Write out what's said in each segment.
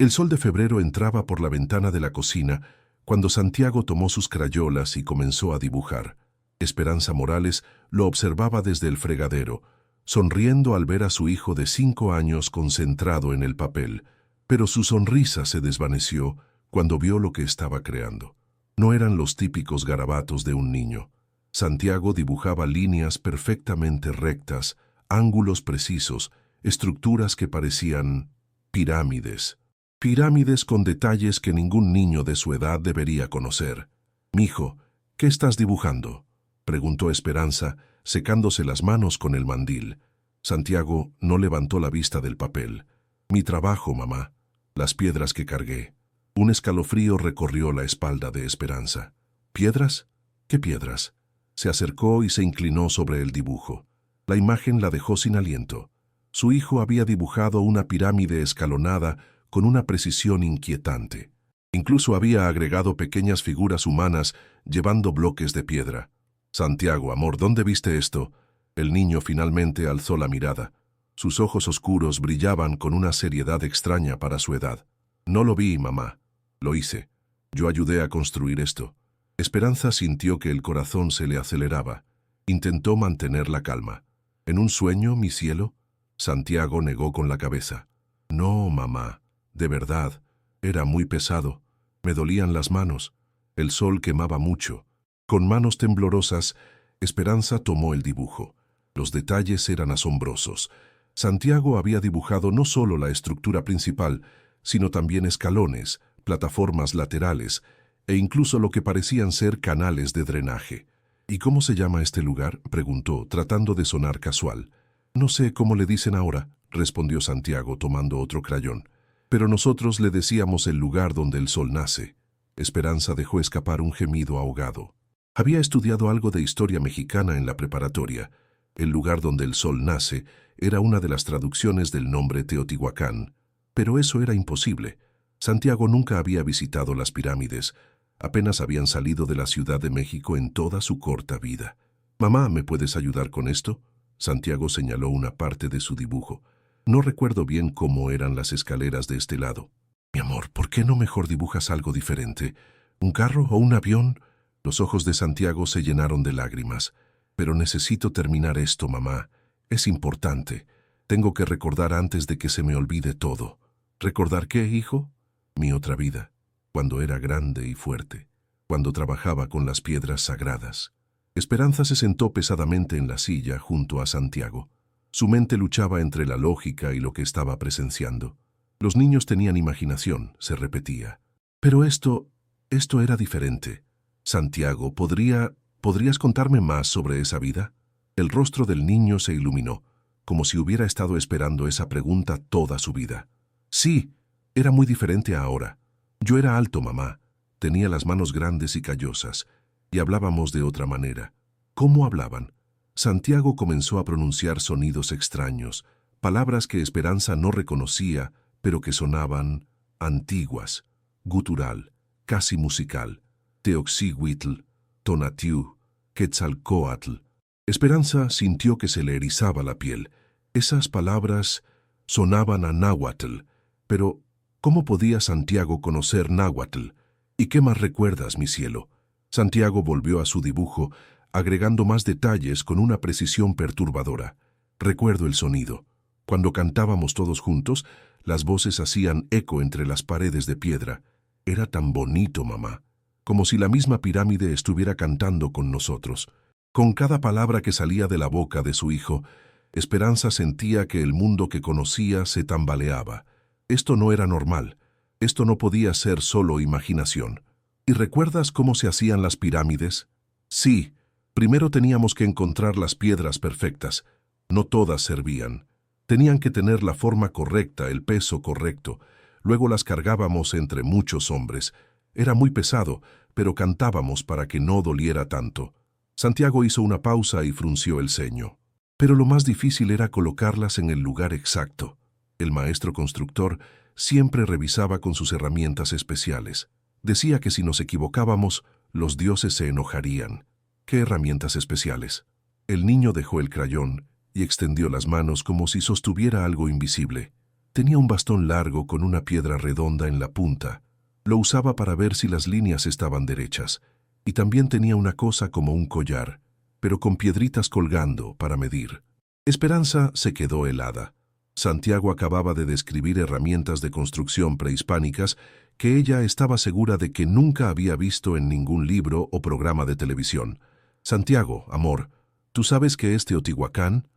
El sol de febrero entraba por la ventana de la cocina cuando Santiago tomó sus crayolas y comenzó a dibujar. Esperanza Morales lo observaba desde el fregadero, sonriendo al ver a su hijo de 5 años concentrado en el papel, pero su sonrisa se desvaneció cuando vio lo que estaba creando. No eran los típicos garabatos de un niño. Santiago dibujaba líneas perfectamente rectas, ángulos precisos, estructuras que parecían pirámides. Pirámides con detalles que ningún niño de su edad debería conocer. «Mijo, ¿qué estás dibujando?», preguntó Esperanza, secándose las manos con el mandil. Santiago no levantó la vista del papel. «Mi trabajo, mamá. Las piedras que cargué». Un escalofrío recorrió la espalda de Esperanza. «¿Piedras? ¿Qué piedras?». Se acercó y se inclinó sobre el dibujo. La imagen la dejó sin aliento. Su hijo había dibujado una pirámide escalonada con una precisión inquietante. Incluso había agregado pequeñas figuras humanas llevando bloques de piedra. «Santiago, amor, ¿dónde viste esto?». El niño finalmente alzó la mirada. Sus ojos oscuros brillaban con una seriedad extraña para su edad. «No lo vi, mamá. Lo hice. Yo ayudé a construir esto». Esperanza sintió que el corazón se le aceleraba. Intentó mantener la calma. «¿En un sueño, mi cielo?». Santiago negó con la cabeza. «No, mamá. De verdad. Era muy pesado. Me dolían las manos. El sol quemaba mucho». Con manos temblorosas, Esperanza tomó el dibujo. Los detalles eran asombrosos. Santiago había dibujado no solo la estructura principal, sino también escalones, plataformas laterales e incluso lo que parecían ser canales de drenaje. «¿Y cómo se llama este lugar?», preguntó, tratando de sonar casual. «No sé cómo le dicen ahora», respondió Santiago tomando otro crayón. «Pero nosotros le decíamos el lugar donde el sol nace». Esperanza dejó escapar un gemido ahogado. Había estudiado algo de historia mexicana en la preparatoria. El lugar donde el sol nace era una de las traducciones del nombre Teotihuacán. Pero eso era imposible. Santiago nunca había visitado las pirámides. Apenas habían salido de la Ciudad de México en toda su corta vida. «Mamá, ¿me puedes ayudar con esto?». Santiago señaló una parte de su dibujo. «No recuerdo bien cómo eran las escaleras de este lado». «Mi amor, ¿por qué no mejor dibujas algo diferente? ¿Un carro o un avión?». Los ojos de Santiago se llenaron de lágrimas. «Pero necesito terminar esto, mamá. Es importante. Tengo que recordar antes de que se me olvide todo». «¿Recordar qué, hijo?». «Mi otra vida, cuando era grande y fuerte, cuando trabajaba con las piedras sagradas». Esperanza se sentó pesadamente en la silla junto a Santiago. Su mente luchaba entre la lógica y lo que estaba presenciando. Los niños tenían imaginación, se repetía. «Pero esto era diferente. Santiago, ¿podrías contarme más sobre esa vida?». El rostro del niño se iluminó, como si hubiera estado esperando esa pregunta toda su vida. «Sí, era muy diferente ahora. Yo era alto, mamá. Tenía las manos grandes y callosas, y hablábamos de otra manera». «¿Cómo hablaban?». Santiago comenzó a pronunciar sonidos extraños, palabras que Esperanza no reconocía, pero que sonaban antiguas, gutural, casi musical. «Teoxihuitl, Tonatiuh, Quetzalcóatl». Esperanza sintió que se le erizaba la piel. Esas palabras sonaban a náhuatl, pero ¿cómo podía Santiago conocer náhuatl? «¿Y qué más recuerdas, mi cielo?». Santiago volvió a su dibujo, agregando más detalles con una precisión perturbadora. «Recuerdo el sonido. Cuando cantábamos todos juntos, las voces hacían eco entre las paredes de piedra. Era tan bonito, mamá. Como si la misma pirámide estuviera cantando con nosotros». Con cada palabra que salía de la boca de su hijo, Esperanza sentía que el mundo que conocía se tambaleaba. Esto no era normal. Esto no podía ser solo imaginación. «¿Y recuerdas cómo se hacían las pirámides?». «Sí. Primero teníamos que encontrar las piedras perfectas. No todas servían. Tenían que tener la forma correcta, el peso correcto. Luego las cargábamos entre muchos hombres. Era muy pesado, pero cantábamos para que no doliera tanto». Santiago hizo una pausa y frunció el ceño. Pero lo más difícil era colocarlas en el lugar exacto. El maestro constructor siempre revisaba con sus herramientas especiales. Decía que si nos equivocábamos, los dioses se enojarían. «¿Qué herramientas especiales?». El niño dejó el crayón y extendió las manos como si sostuviera algo invisible. Tenía un bastón largo con una piedra redonda en la punta. Lo usaba para ver si las líneas estaban derechas. Y también tenía una cosa como un collar, pero con piedritas colgando para medir. Esperanza se quedó helada. Santiago acababa de describir herramientas de construcción prehispánicas que ella estaba segura de que nunca había visto en ningún libro o programa de televisión. Santiago, amor, ¿tú sabes qué es Teotihuacán?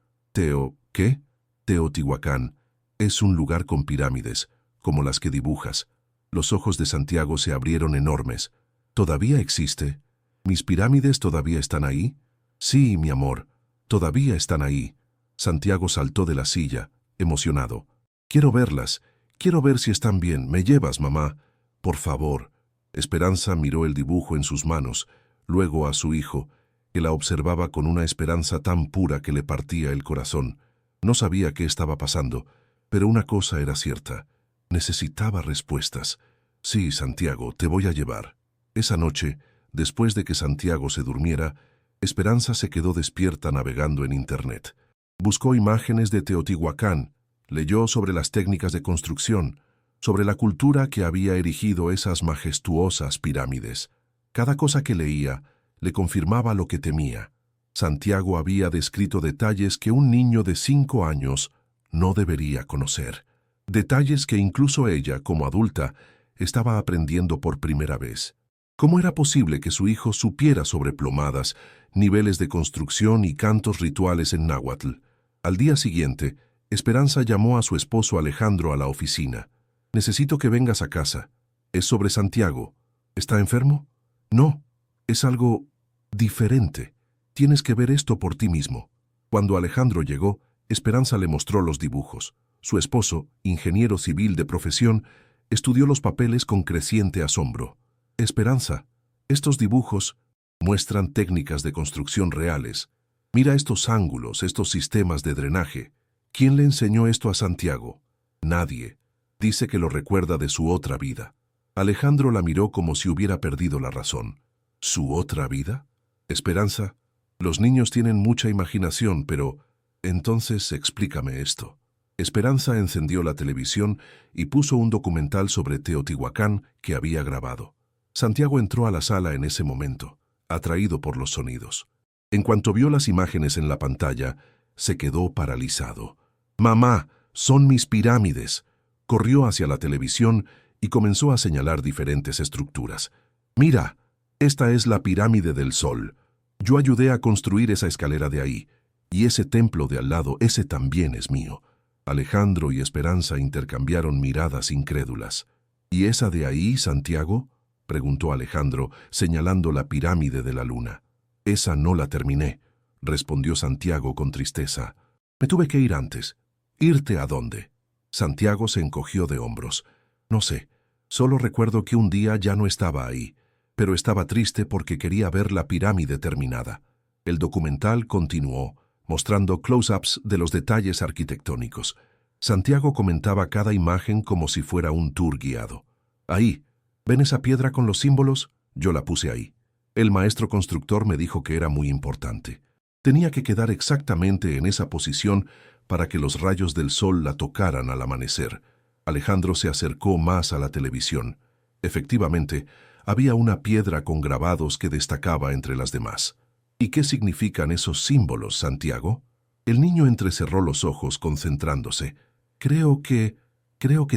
¿Qué? Teotihuacán. Es un lugar con pirámides, como las que dibujas. Los ojos de Santiago se abrieron enormes. ¿Todavía existe? ¿Mis pirámides todavía están ahí? Sí, mi amor, todavía están ahí. Santiago saltó de la silla, emocionado. Quiero verlas, quiero ver si están bien. ¿Me llevas, mamá? Por favor. Esperanza miró el dibujo en sus manos, luego a su hijo, que la observaba con una esperanza tan pura que le partía el corazón. No sabía qué estaba pasando, pero una cosa era cierta. Necesitaba respuestas. Sí, Santiago, te voy a llevar. Esa noche, después de que Santiago se durmiera, Esperanza se quedó despierta navegando en Internet. Buscó imágenes de Teotihuacán, leyó sobre las técnicas de construcción, sobre la cultura que había erigido esas majestuosas pirámides. Cada cosa que leía le confirmaba lo que temía. Santiago había descrito detalles que un niño de 5 años no debería conocer. Detalles que incluso ella, como adulta, estaba aprendiendo por primera vez. ¿Cómo era posible que su hijo supiera sobre plomadas, niveles de construcción y cantos rituales en náhuatl? Al día siguiente, Esperanza llamó a su esposo Alejandro a la oficina. Necesito que vengas a casa. Es sobre Santiago. ¿Está enfermo? No, es algo diferente. Tienes que ver esto por ti mismo. Cuando Alejandro llegó, Esperanza le mostró los dibujos. Su esposo, ingeniero civil de profesión, estudió los papeles con creciente asombro. Esperanza, estos dibujos muestran técnicas de construcción reales. Mira estos ángulos, estos sistemas de drenaje. ¿Quién le enseñó esto a Santiago? Nadie. Dice que lo recuerda de su otra vida. Alejandro la miró como si hubiera perdido la razón. ¿Su otra vida? Esperanza, los niños tienen mucha imaginación, pero entonces explícame esto. Esperanza encendió la televisión y puso un documental sobre Teotihuacán que había grabado. Santiago entró a la sala en ese momento, atraído por los sonidos. En cuanto vio las imágenes en la pantalla, se quedó paralizado. «Mamá, son mis pirámides». Corrió hacia la televisión y comenzó a señalar diferentes estructuras. «Mira, esta es la pirámide del Sol. Yo ayudé a construir esa escalera de ahí. Y ese templo de al lado, ese también es mío». Alejandro y Esperanza intercambiaron miradas incrédulas. «¿Y esa de ahí, Santiago?», preguntó Alejandro, señalando la pirámide de la luna. «Esa no la terminé», respondió Santiago con tristeza. «Me tuve que ir antes». «¿Irte a dónde?». Santiago se encogió de hombros. «No sé, solo recuerdo que un día ya no estaba ahí, pero estaba triste porque quería ver la pirámide terminada». El documental continuó, mostrando close-ups de los detalles arquitectónicos. Santiago comentaba cada imagen como si fuera un tour guiado. «Ahí, ¿ven esa piedra con los símbolos? Yo la puse ahí. El maestro constructor me dijo que era muy importante. Tenía que quedar exactamente en esa posición para que los rayos del sol la tocaran al amanecer». Alejandro se acercó más a la televisión. Efectivamente, había una piedra con grabados que destacaba entre las demás. «¿Y qué significan esos símbolos, Santiago?». El niño entrecerró los ojos, concentrándose. Creo que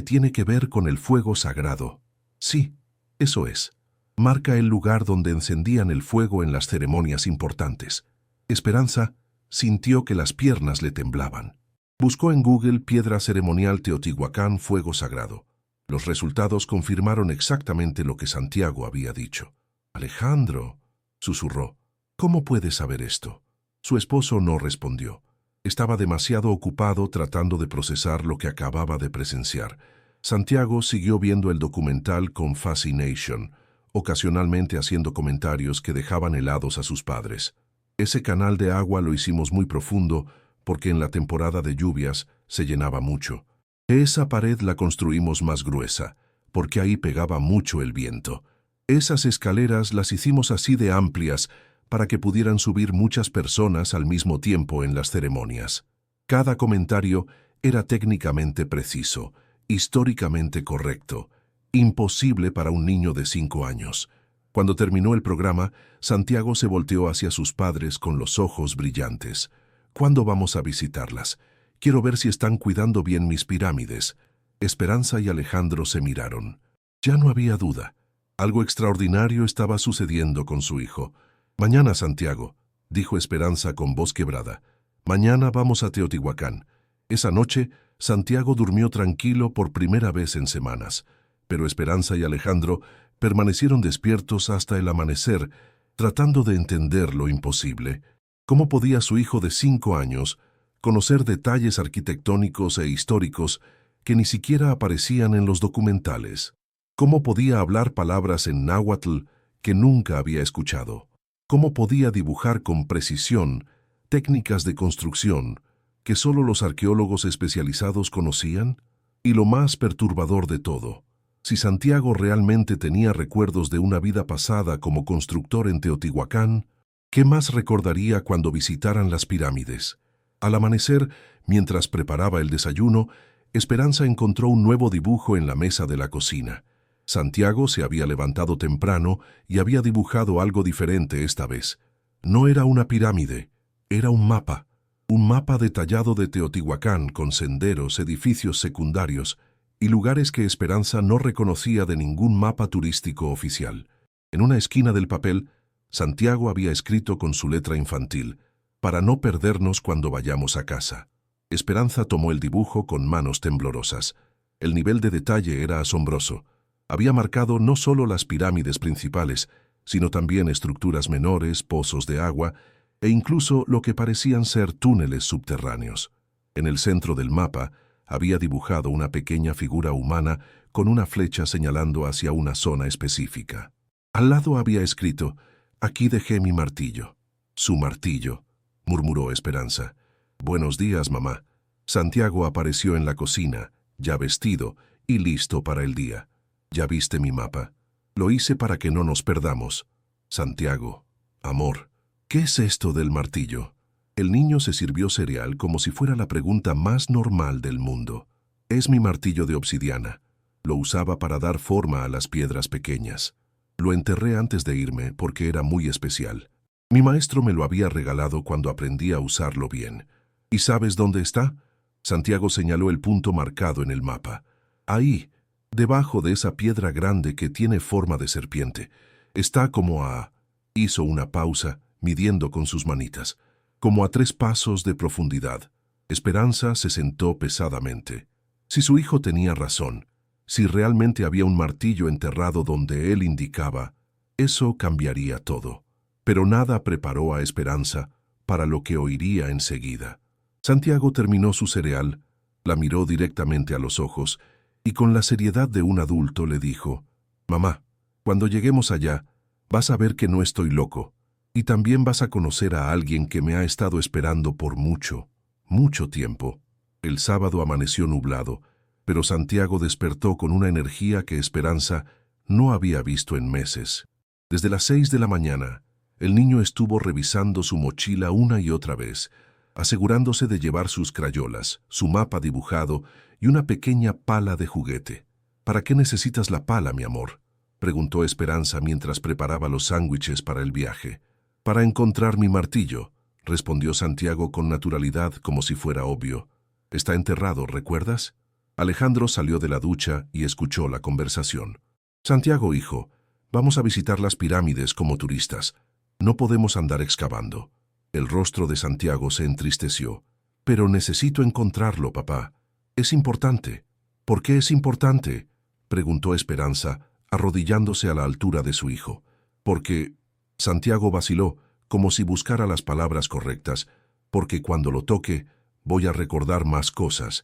tiene que ver con el fuego sagrado». «Sí, eso es. Marca el lugar donde encendían el fuego en las ceremonias importantes». Esperanza sintió que las piernas le temblaban. Buscó en Google piedra ceremonial Teotihuacán fuego sagrado. Los resultados confirmaron exactamente lo que Santiago había dicho. «Alejandro», susurró, «¿cómo puedes saber esto?». Su esposo no respondió. Estaba demasiado ocupado tratando de procesar lo que acababa de presenciar. Santiago siguió viendo el documental con fascination, ocasionalmente haciendo comentarios que dejaban helados a sus padres. Ese canal de agua lo hicimos muy profundo porque en la temporada de lluvias se llenaba mucho. Esa pared la construimos más gruesa, porque ahí pegaba mucho el viento. Esas escaleras las hicimos así de amplias para que pudieran subir muchas personas al mismo tiempo en las ceremonias. Cada comentario era técnicamente preciso, históricamente correcto, imposible para un niño de 5 años. Cuando terminó el programa, Santiago se volteó hacia sus padres con los ojos brillantes. ¿Cuándo vamos a visitarlas? Quiero ver si están cuidando bien mis pirámides. Esperanza y Alejandro se miraron. Ya no había duda. Algo extraordinario estaba sucediendo con su hijo. Mañana, Santiago, dijo Esperanza con voz quebrada. Mañana vamos a Teotihuacán. Esa noche, Santiago durmió tranquilo por primera vez en semanas, pero Esperanza y Alejandro permanecieron despiertos hasta el amanecer, tratando de entender lo imposible. ¿Cómo podía su hijo de 5 años conocer detalles arquitectónicos e históricos que ni siquiera aparecían en los documentales? ¿Cómo podía hablar palabras en náhuatl que nunca había escuchado? ¿Cómo podía dibujar con precisión técnicas de construcción que solo los arqueólogos especializados conocían? Y lo más perturbador de todo, si Santiago realmente tenía recuerdos de una vida pasada como constructor en Teotihuacán, ¿qué más recordaría cuando visitaran las pirámides? Al amanecer, mientras preparaba el desayuno, Esperanza encontró un nuevo dibujo en la mesa de la cocina. Santiago se había levantado temprano y había dibujado algo diferente esta vez. No era una pirámide, era un mapa detallado de Teotihuacán con senderos, edificios secundarios y lugares que Esperanza no reconocía de ningún mapa turístico oficial. En una esquina del papel, Santiago había escrito con su letra infantil, «Para no perdernos cuando vayamos a casa». Esperanza tomó el dibujo con manos temblorosas. El nivel de detalle era asombroso. Había marcado no solo las pirámides principales, sino también estructuras menores, pozos de agua e incluso lo que parecían ser túneles subterráneos. En el centro del mapa había dibujado una pequeña figura humana con una flecha señalando hacia una zona específica. Al lado había escrito, «Aquí dejé mi martillo». «Su martillo», murmuró Esperanza. «Buenos días, mamá». Santiago apareció en la cocina, ya vestido y listo para el día. «¿Ya viste mi mapa? Lo hice para que no nos perdamos». «Santiago, amor, ¿qué es esto del martillo?» El niño se sirvió cereal como si fuera la pregunta más normal del mundo. «Es mi martillo de obsidiana. Lo usaba para dar forma a las piedras pequeñas. Lo enterré antes de irme porque era muy especial. Mi maestro me lo había regalado cuando aprendí a usarlo bien. ¿Y sabes dónde está?» Santiago señaló el punto marcado en el mapa. «Ahí, debajo de esa piedra grande que tiene forma de serpiente. Está como a...» Hizo una pausa, midiendo con sus manitas. «Como a 3 pasos de profundidad». Esperanza se sentó pesadamente. Si su hijo tenía razón, si realmente había un martillo enterrado donde él indicaba, eso cambiaría todo. Pero nada preparó a Esperanza para lo que oiría enseguida. Santiago terminó su cereal, la miró directamente a los ojos y con la seriedad de un adulto le dijo, «Mamá, cuando lleguemos allá, vas a ver que no estoy loco, y también vas a conocer a alguien que me ha estado esperando por mucho, mucho tiempo». El sábado amaneció nublado, pero Santiago despertó con una energía que Esperanza no había visto en meses. Desde las 6 de la mañana, el niño estuvo revisando su mochila una y otra vez, asegurándose de llevar sus crayolas, su mapa dibujado y una pequeña pala de juguete. «¿Para qué necesitas la pala, mi amor?», preguntó Esperanza mientras preparaba los sándwiches para el viaje. «Para encontrar mi martillo», respondió Santiago con naturalidad como si fuera obvio. «Está enterrado, ¿recuerdas?». Alejandro salió de la ducha y escuchó la conversación. «Santiago, hijo, vamos a visitar las pirámides como turistas. No podemos andar excavando». El rostro de Santiago se entristeció. «Pero necesito encontrarlo, papá. Es importante». «¿Por qué es importante?», preguntó Esperanza, arrodillándose a la altura de su hijo. «Porque...» Santiago vaciló, como si buscara las palabras correctas. «Porque cuando lo toque, voy a recordar más cosas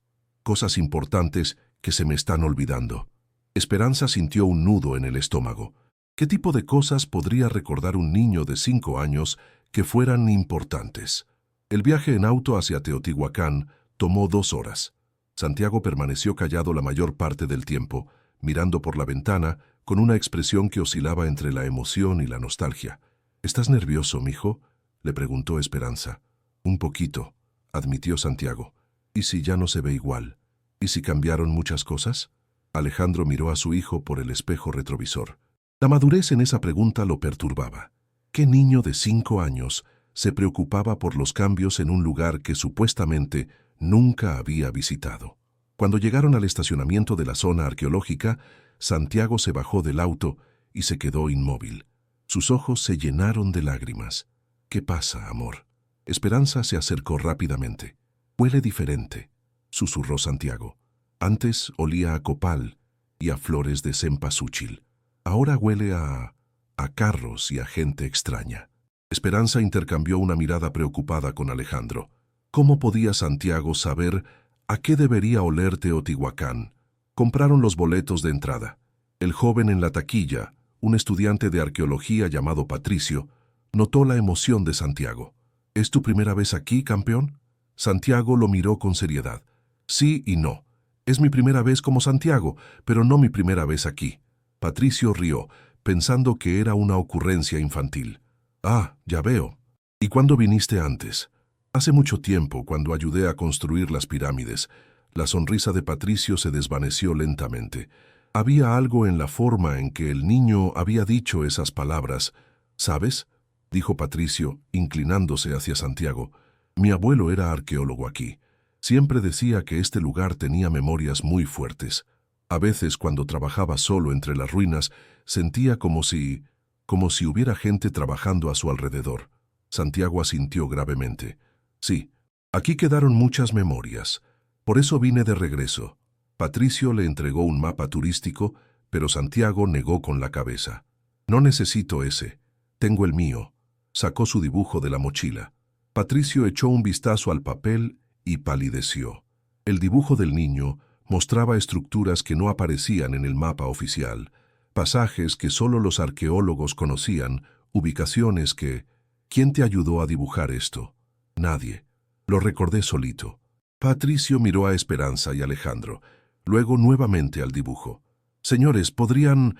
importantes que se me están olvidando». Esperanza sintió un nudo en el estómago. ¿Qué tipo de cosas podría recordar un niño de 5 años que fueran importantes? El viaje en auto hacia Teotihuacán tomó 2 horas. Santiago permaneció callado la mayor parte del tiempo, mirando por la ventana con una expresión que oscilaba entre la emoción y la nostalgia. «¿Estás nervioso, mijo?», le preguntó Esperanza. «Un poquito», admitió Santiago. ¿Y si ya no se ve igual? ¿Y si cambiaron muchas cosas? Alejandro miró a su hijo por el espejo retrovisor. La madurez en esa pregunta lo perturbaba. ¿Qué niño de 5 años se preocupaba por los cambios en un lugar que supuestamente nunca había visitado? Cuando llegaron al estacionamiento de la zona arqueológica, Santiago se bajó del auto y se quedó inmóvil. Sus ojos se llenaron de lágrimas. ¿Qué pasa, amor? Esperanza se acercó rápidamente. Huele diferente, susurró Santiago. Antes olía a copal y a flores de cempasúchil. Ahora huele a carros y a gente extraña. Esperanza intercambió una mirada preocupada con Alejandro. ¿Cómo podía Santiago saber a qué debería oler Teotihuacán? Compraron los boletos de entrada. El joven en la taquilla, un estudiante de arqueología llamado Patricio, notó la emoción de Santiago. ¿Es tu primera vez aquí, campeón? Santiago lo miró con seriedad. Sí y no. Es mi primera vez como Santiago, pero no mi primera vez aquí. Patricio rió, pensando que era una ocurrencia infantil. Ah, ya veo. ¿Y cuándo viniste antes? Hace mucho tiempo, cuando ayudé a construir las pirámides. La sonrisa de Patricio se desvaneció lentamente. Había algo en la forma en que el niño había dicho esas palabras. ¿Sabes?, dijo Patricio, inclinándose hacia Santiago. Mi abuelo era arqueólogo aquí. Siempre decía que este lugar tenía memorias muy fuertes. A veces, cuando trabajaba solo entre las ruinas, sentía como si hubiera gente trabajando a su alrededor. Santiago asintió gravemente. Sí, aquí quedaron muchas memorias. Por eso vine de regreso. Patricio le entregó un mapa turístico, pero Santiago negó con la cabeza. No necesito ese. Tengo el mío. Sacó su dibujo de la mochila. Patricio echó un vistazo al papel y palideció. El dibujo del niño mostraba estructuras que no aparecían en el mapa oficial, pasajes que solo los arqueólogos conocían, ubicaciones que... ¿Quién te ayudó a dibujar esto? Nadie. Lo recordé solito. Patricio miró a Esperanza y Alejandro, luego nuevamente al dibujo. Señores, ¿podrían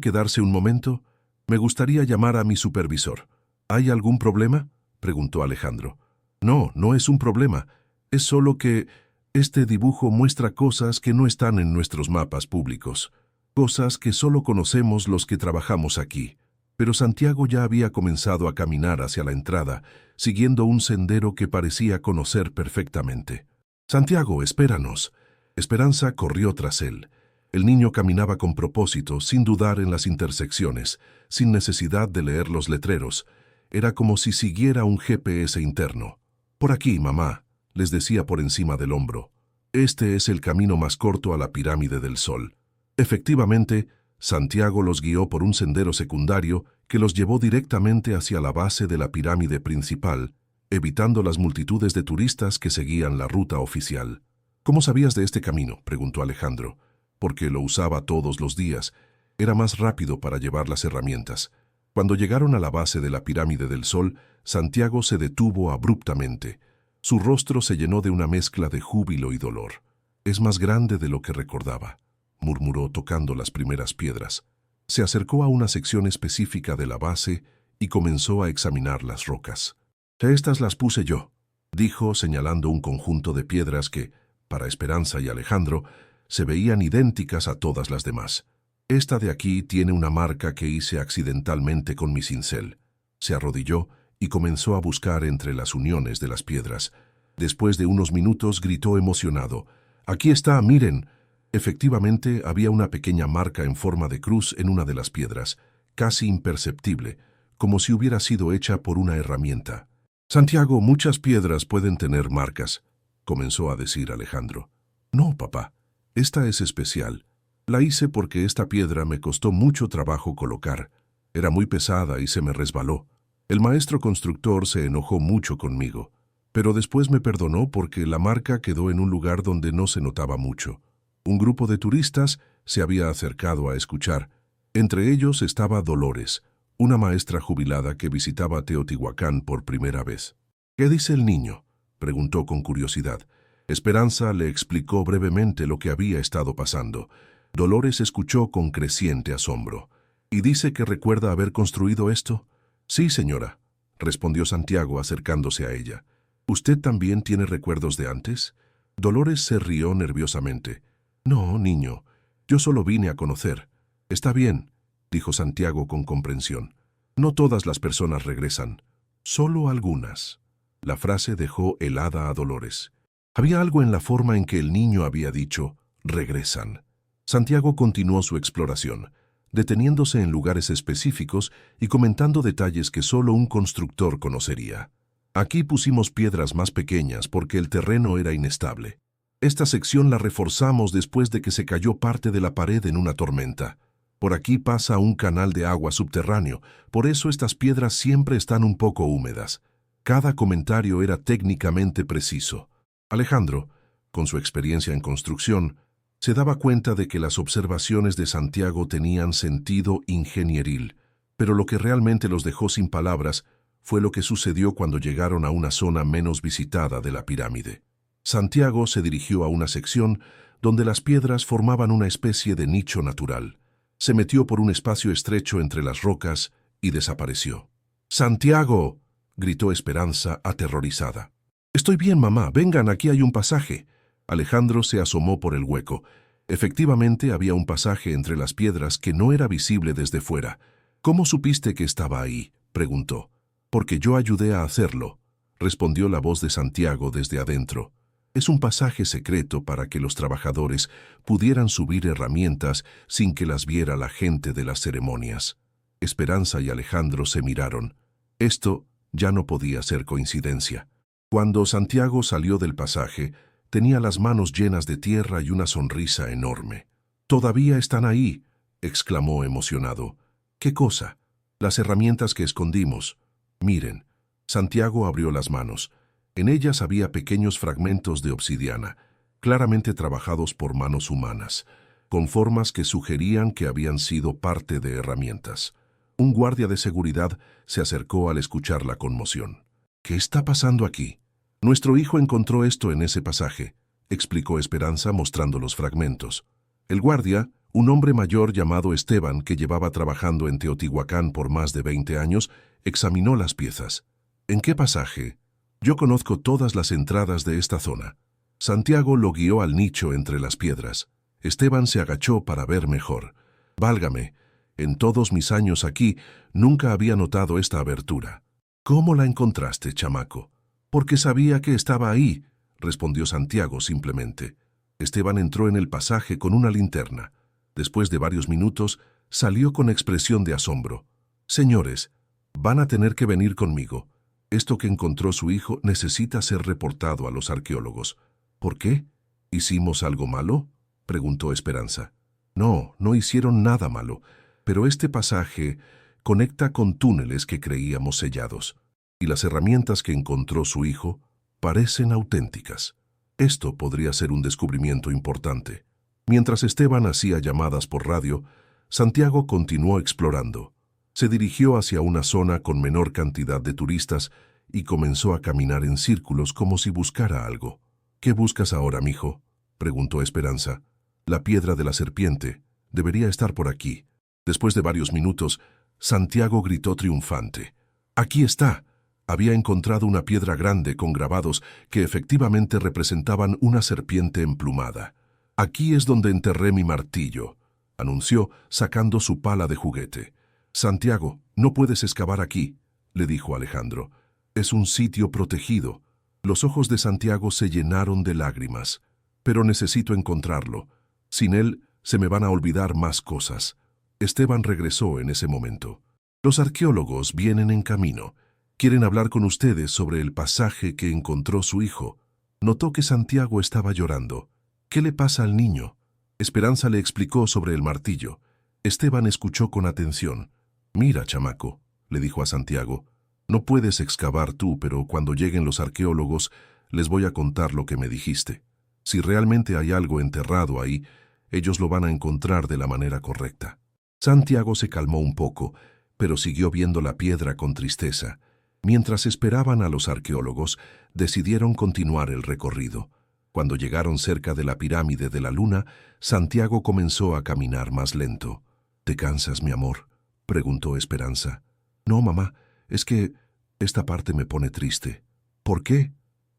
quedarse un momento? Me gustaría llamar a mi supervisor. ¿Hay algún problema?, preguntó Alejandro. No, no es un problema. Es solo que este dibujo muestra cosas que no están en nuestros mapas públicos. Cosas que solo conocemos los que trabajamos aquí. Pero Santiago ya había comenzado a caminar hacia la entrada, siguiendo un sendero que parecía conocer perfectamente. Santiago, espéranos. Esperanza corrió tras él. El niño caminaba con propósito, sin dudar en las intersecciones, sin necesidad de leer los letreros. Era como si siguiera un GPS interno. Por aquí, mamá, les decía por encima del hombro. Este es el camino más corto a la pirámide del Sol. Efectivamente, Santiago los guió por un sendero secundario que los llevó directamente hacia la base de la pirámide principal, evitando las multitudes de turistas que seguían la ruta oficial. ¿Cómo sabías de este camino?, preguntó Alejandro. Porque lo usaba todos los días. Era más rápido para llevar las herramientas. Cuando llegaron a la base de la pirámide del Sol, Santiago se detuvo abruptamente. Su rostro se llenó de una mezcla de júbilo y dolor. Es más grande de lo que recordaba, murmuró tocando las primeras piedras. Se acercó a una sección específica de la base y comenzó a examinar las rocas. Estas las puse yo, dijo señalando un conjunto de piedras que, para Esperanza y Alejandro, se veían idénticas a todas las demás. Esta de aquí tiene una marca que hice accidentalmente con mi cincel. Se arrodilló y comenzó a buscar entre las uniones de las piedras. Después de unos minutos gritó emocionado. «¡Aquí está, miren!». Efectivamente, había una pequeña marca en forma de cruz en una de las piedras, casi imperceptible, como si hubiera sido hecha por una herramienta. «Santiago, muchas piedras pueden tener marcas», comenzó a decir Alejandro. «No, papá, esta es especial. La hice porque esta piedra me costó mucho trabajo colocar. Era muy pesada y se me resbaló. El maestro constructor se enojó mucho conmigo, pero después me perdonó porque la marca quedó en un lugar donde no se notaba mucho. Un grupo de turistas se había acercado a escuchar. Entre ellos estaba Dolores, una maestra jubilada que visitaba Teotihuacán por primera vez. «¿Qué dice el niño?», preguntó con curiosidad. Esperanza le explicó brevemente lo que había estado pasando. Dolores escuchó con creciente asombro. «¿Y dice que recuerda haber construido esto?». «Sí, señora», respondió Santiago acercándose a ella. «¿Usted también tiene recuerdos de antes?». Dolores se rió nerviosamente. No, niño, yo solo vine a conocer. Está bien, dijo Santiago con comprensión. No todas las personas regresan, solo algunas. La frase dejó helada a Dolores. Había algo en la forma en que el niño había dicho, regresan. Santiago continuó su exploración, deteniéndose en lugares específicos y comentando detalles que solo un constructor conocería. Aquí pusimos piedras más pequeñas porque el terreno era inestable. Esta sección la reforzamos después de que se cayó parte de la pared en una tormenta. Por aquí pasa un canal de agua subterráneo, por eso estas piedras siempre están un poco húmedas. Cada comentario era técnicamente preciso. Alejandro, con su experiencia en construcción, se daba cuenta de que las observaciones de Santiago tenían sentido ingenieril, pero lo que realmente los dejó sin palabras fue lo que sucedió cuando llegaron a una zona menos visitada de la pirámide. Santiago se dirigió a una sección donde las piedras formaban una especie de nicho natural. Se metió por un espacio estrecho entre las rocas y desapareció. ¡Santiago!, gritó Esperanza aterrorizada. «Estoy bien, mamá. Vengan, aquí hay un pasaje». Alejandro se asomó por el hueco. Efectivamente, había un pasaje entre las piedras que no era visible desde fuera. «¿Cómo supiste que estaba ahí?», preguntó. «Porque yo ayudé a hacerlo», respondió la voz de Santiago desde adentro. «Es un pasaje secreto para que los trabajadores pudieran subir herramientas sin que las viera la gente de las ceremonias». Esperanza y Alejandro se miraron. Esto ya no podía ser coincidencia. Cuando Santiago salió del pasaje, tenía las manos llenas de tierra y una sonrisa enorme. «¡Todavía están ahí!», exclamó emocionado. «¿Qué cosa?». «Las herramientas que escondimos. Miren». Santiago abrió las manos. En ellas había pequeños fragmentos de obsidiana, claramente trabajados por manos humanas, con formas que sugerían que habían sido parte de herramientas. Un guardia de seguridad se acercó al escuchar la conmoción. «¿Qué está pasando aquí?». «Nuestro hijo encontró esto en ese pasaje», explicó Esperanza mostrando los fragmentos. El guardia, un hombre mayor llamado Esteban que llevaba trabajando en Teotihuacán por más de 20 años, examinó las piezas. «¿En qué pasaje?». «Yo conozco todas las entradas de esta zona». Santiago lo guió al nicho entre las piedras. Esteban se agachó para ver mejor. «Válgame, en todos mis años aquí nunca había notado esta abertura». «¿Cómo la encontraste, chamaco?». «Porque sabía que estaba ahí», respondió Santiago simplemente. Esteban entró en el pasaje con una linterna. Después de varios minutos, salió con expresión de asombro. «Señores, van a tener que venir conmigo. Esto que encontró su hijo necesita ser reportado a los arqueólogos». «¿Por qué? ¿Hicimos algo malo?», preguntó Esperanza. «No, no hicieron nada malo, pero este pasaje conecta con túneles que creíamos sellados, y las herramientas que encontró su hijo parecen auténticas. Esto podría ser un descubrimiento importante». Mientras Esteban hacía llamadas por radio, Santiago continuó explorando. Se dirigió hacia una zona con menor cantidad de turistas y comenzó a caminar en círculos como si buscara algo. «¿Qué buscas ahora, mijo?», preguntó Esperanza. «La piedra de la serpiente. Debería estar por aquí». Después de varios minutos, Santiago gritó triunfante. «¡Aquí está!». Había encontrado una piedra grande con grabados que efectivamente representaban una serpiente emplumada. «Aquí es donde enterré mi martillo», anunció, sacando su pala de juguete. «Santiago, no puedes excavar aquí», le dijo Alejandro. «Es un sitio protegido». Los ojos de Santiago se llenaron de lágrimas. «Pero necesito encontrarlo. Sin él, se me van a olvidar más cosas». Esteban regresó en ese momento. «Los arqueólogos vienen en camino. Quieren hablar con ustedes sobre el pasaje que encontró su hijo». Notó que Santiago estaba llorando. «¿Qué le pasa al niño?». Esperanza le explicó sobre el martillo. Esteban escuchó con atención. «Mira, chamaco», le dijo a Santiago, «no puedes excavar tú, pero cuando lleguen los arqueólogos les voy a contar lo que me dijiste. Si realmente hay algo enterrado ahí, ellos lo van a encontrar de la manera correcta». Santiago se calmó un poco, pero siguió viendo la piedra con tristeza. Mientras esperaban a los arqueólogos, decidieron continuar el recorrido. Cuando llegaron cerca de la pirámide de la luna, Santiago comenzó a caminar más lento. «¿Te cansas, mi amor?», preguntó Esperanza. «No, mamá, es que esta parte me pone triste». «¿Por qué?».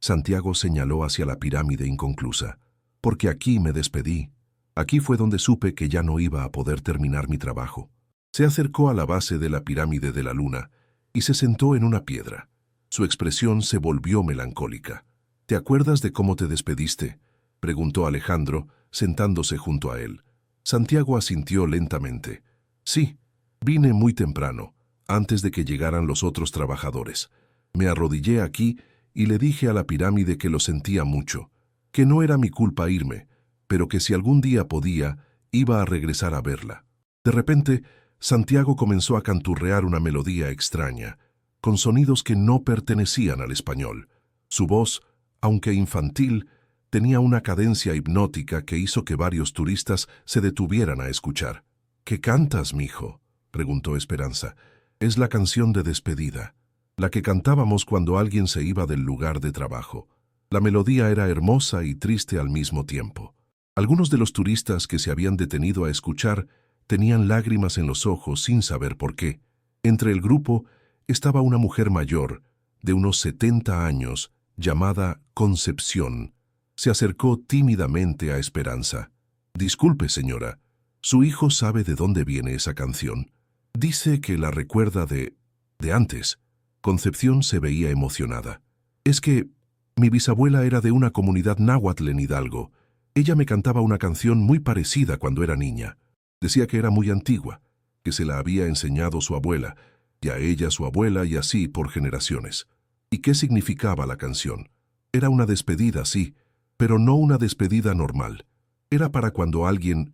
Santiago señaló hacia la pirámide inconclusa. Porque aquí me despedí. Aquí fue donde supe que ya no iba a poder terminar mi trabajo. Se acercó a la base de la pirámide de la luna y se sentó en una piedra. Su expresión se volvió melancólica. ¿Te acuerdas de cómo te despediste?, preguntó Alejandro, sentándose junto a él. Santiago asintió lentamente. Sí, vine muy temprano, antes de que llegaran los otros trabajadores. Me arrodillé aquí y le dije a la pirámide que lo sentía mucho, que no era mi culpa irme, pero que si algún día podía, iba a regresar a verla. De repente, Santiago comenzó a canturrear una melodía extraña, con sonidos que no pertenecían al español. Su voz, aunque infantil, tenía una cadencia hipnótica que hizo que varios turistas se detuvieran a escuchar. ¿Qué cantas, mijo?, preguntó Esperanza. Es la canción de despedida, la que cantábamos cuando alguien se iba del lugar de trabajo. La melodía era hermosa y triste al mismo tiempo. Algunos de los turistas que se habían detenido a escuchar tenían lágrimas en los ojos sin saber por qué. Entre el grupo estaba una mujer mayor, de unos 70 años, llamada Concepción. Se acercó tímidamente a Esperanza. Disculpe, señora, ¿su hijo sabe de dónde viene esa canción? Dice que la recuerda de antes. Concepción se veía emocionada. Es que mi bisabuela era de una comunidad náhuatl en Hidalgo. Ella me cantaba una canción muy parecida cuando era niña. Decía que era muy antigua, que se la había enseñado su abuela, y a ella su abuela y así por generaciones. ¿Y qué significaba la canción? Era una despedida, sí, pero no una despedida normal. Era para cuando alguien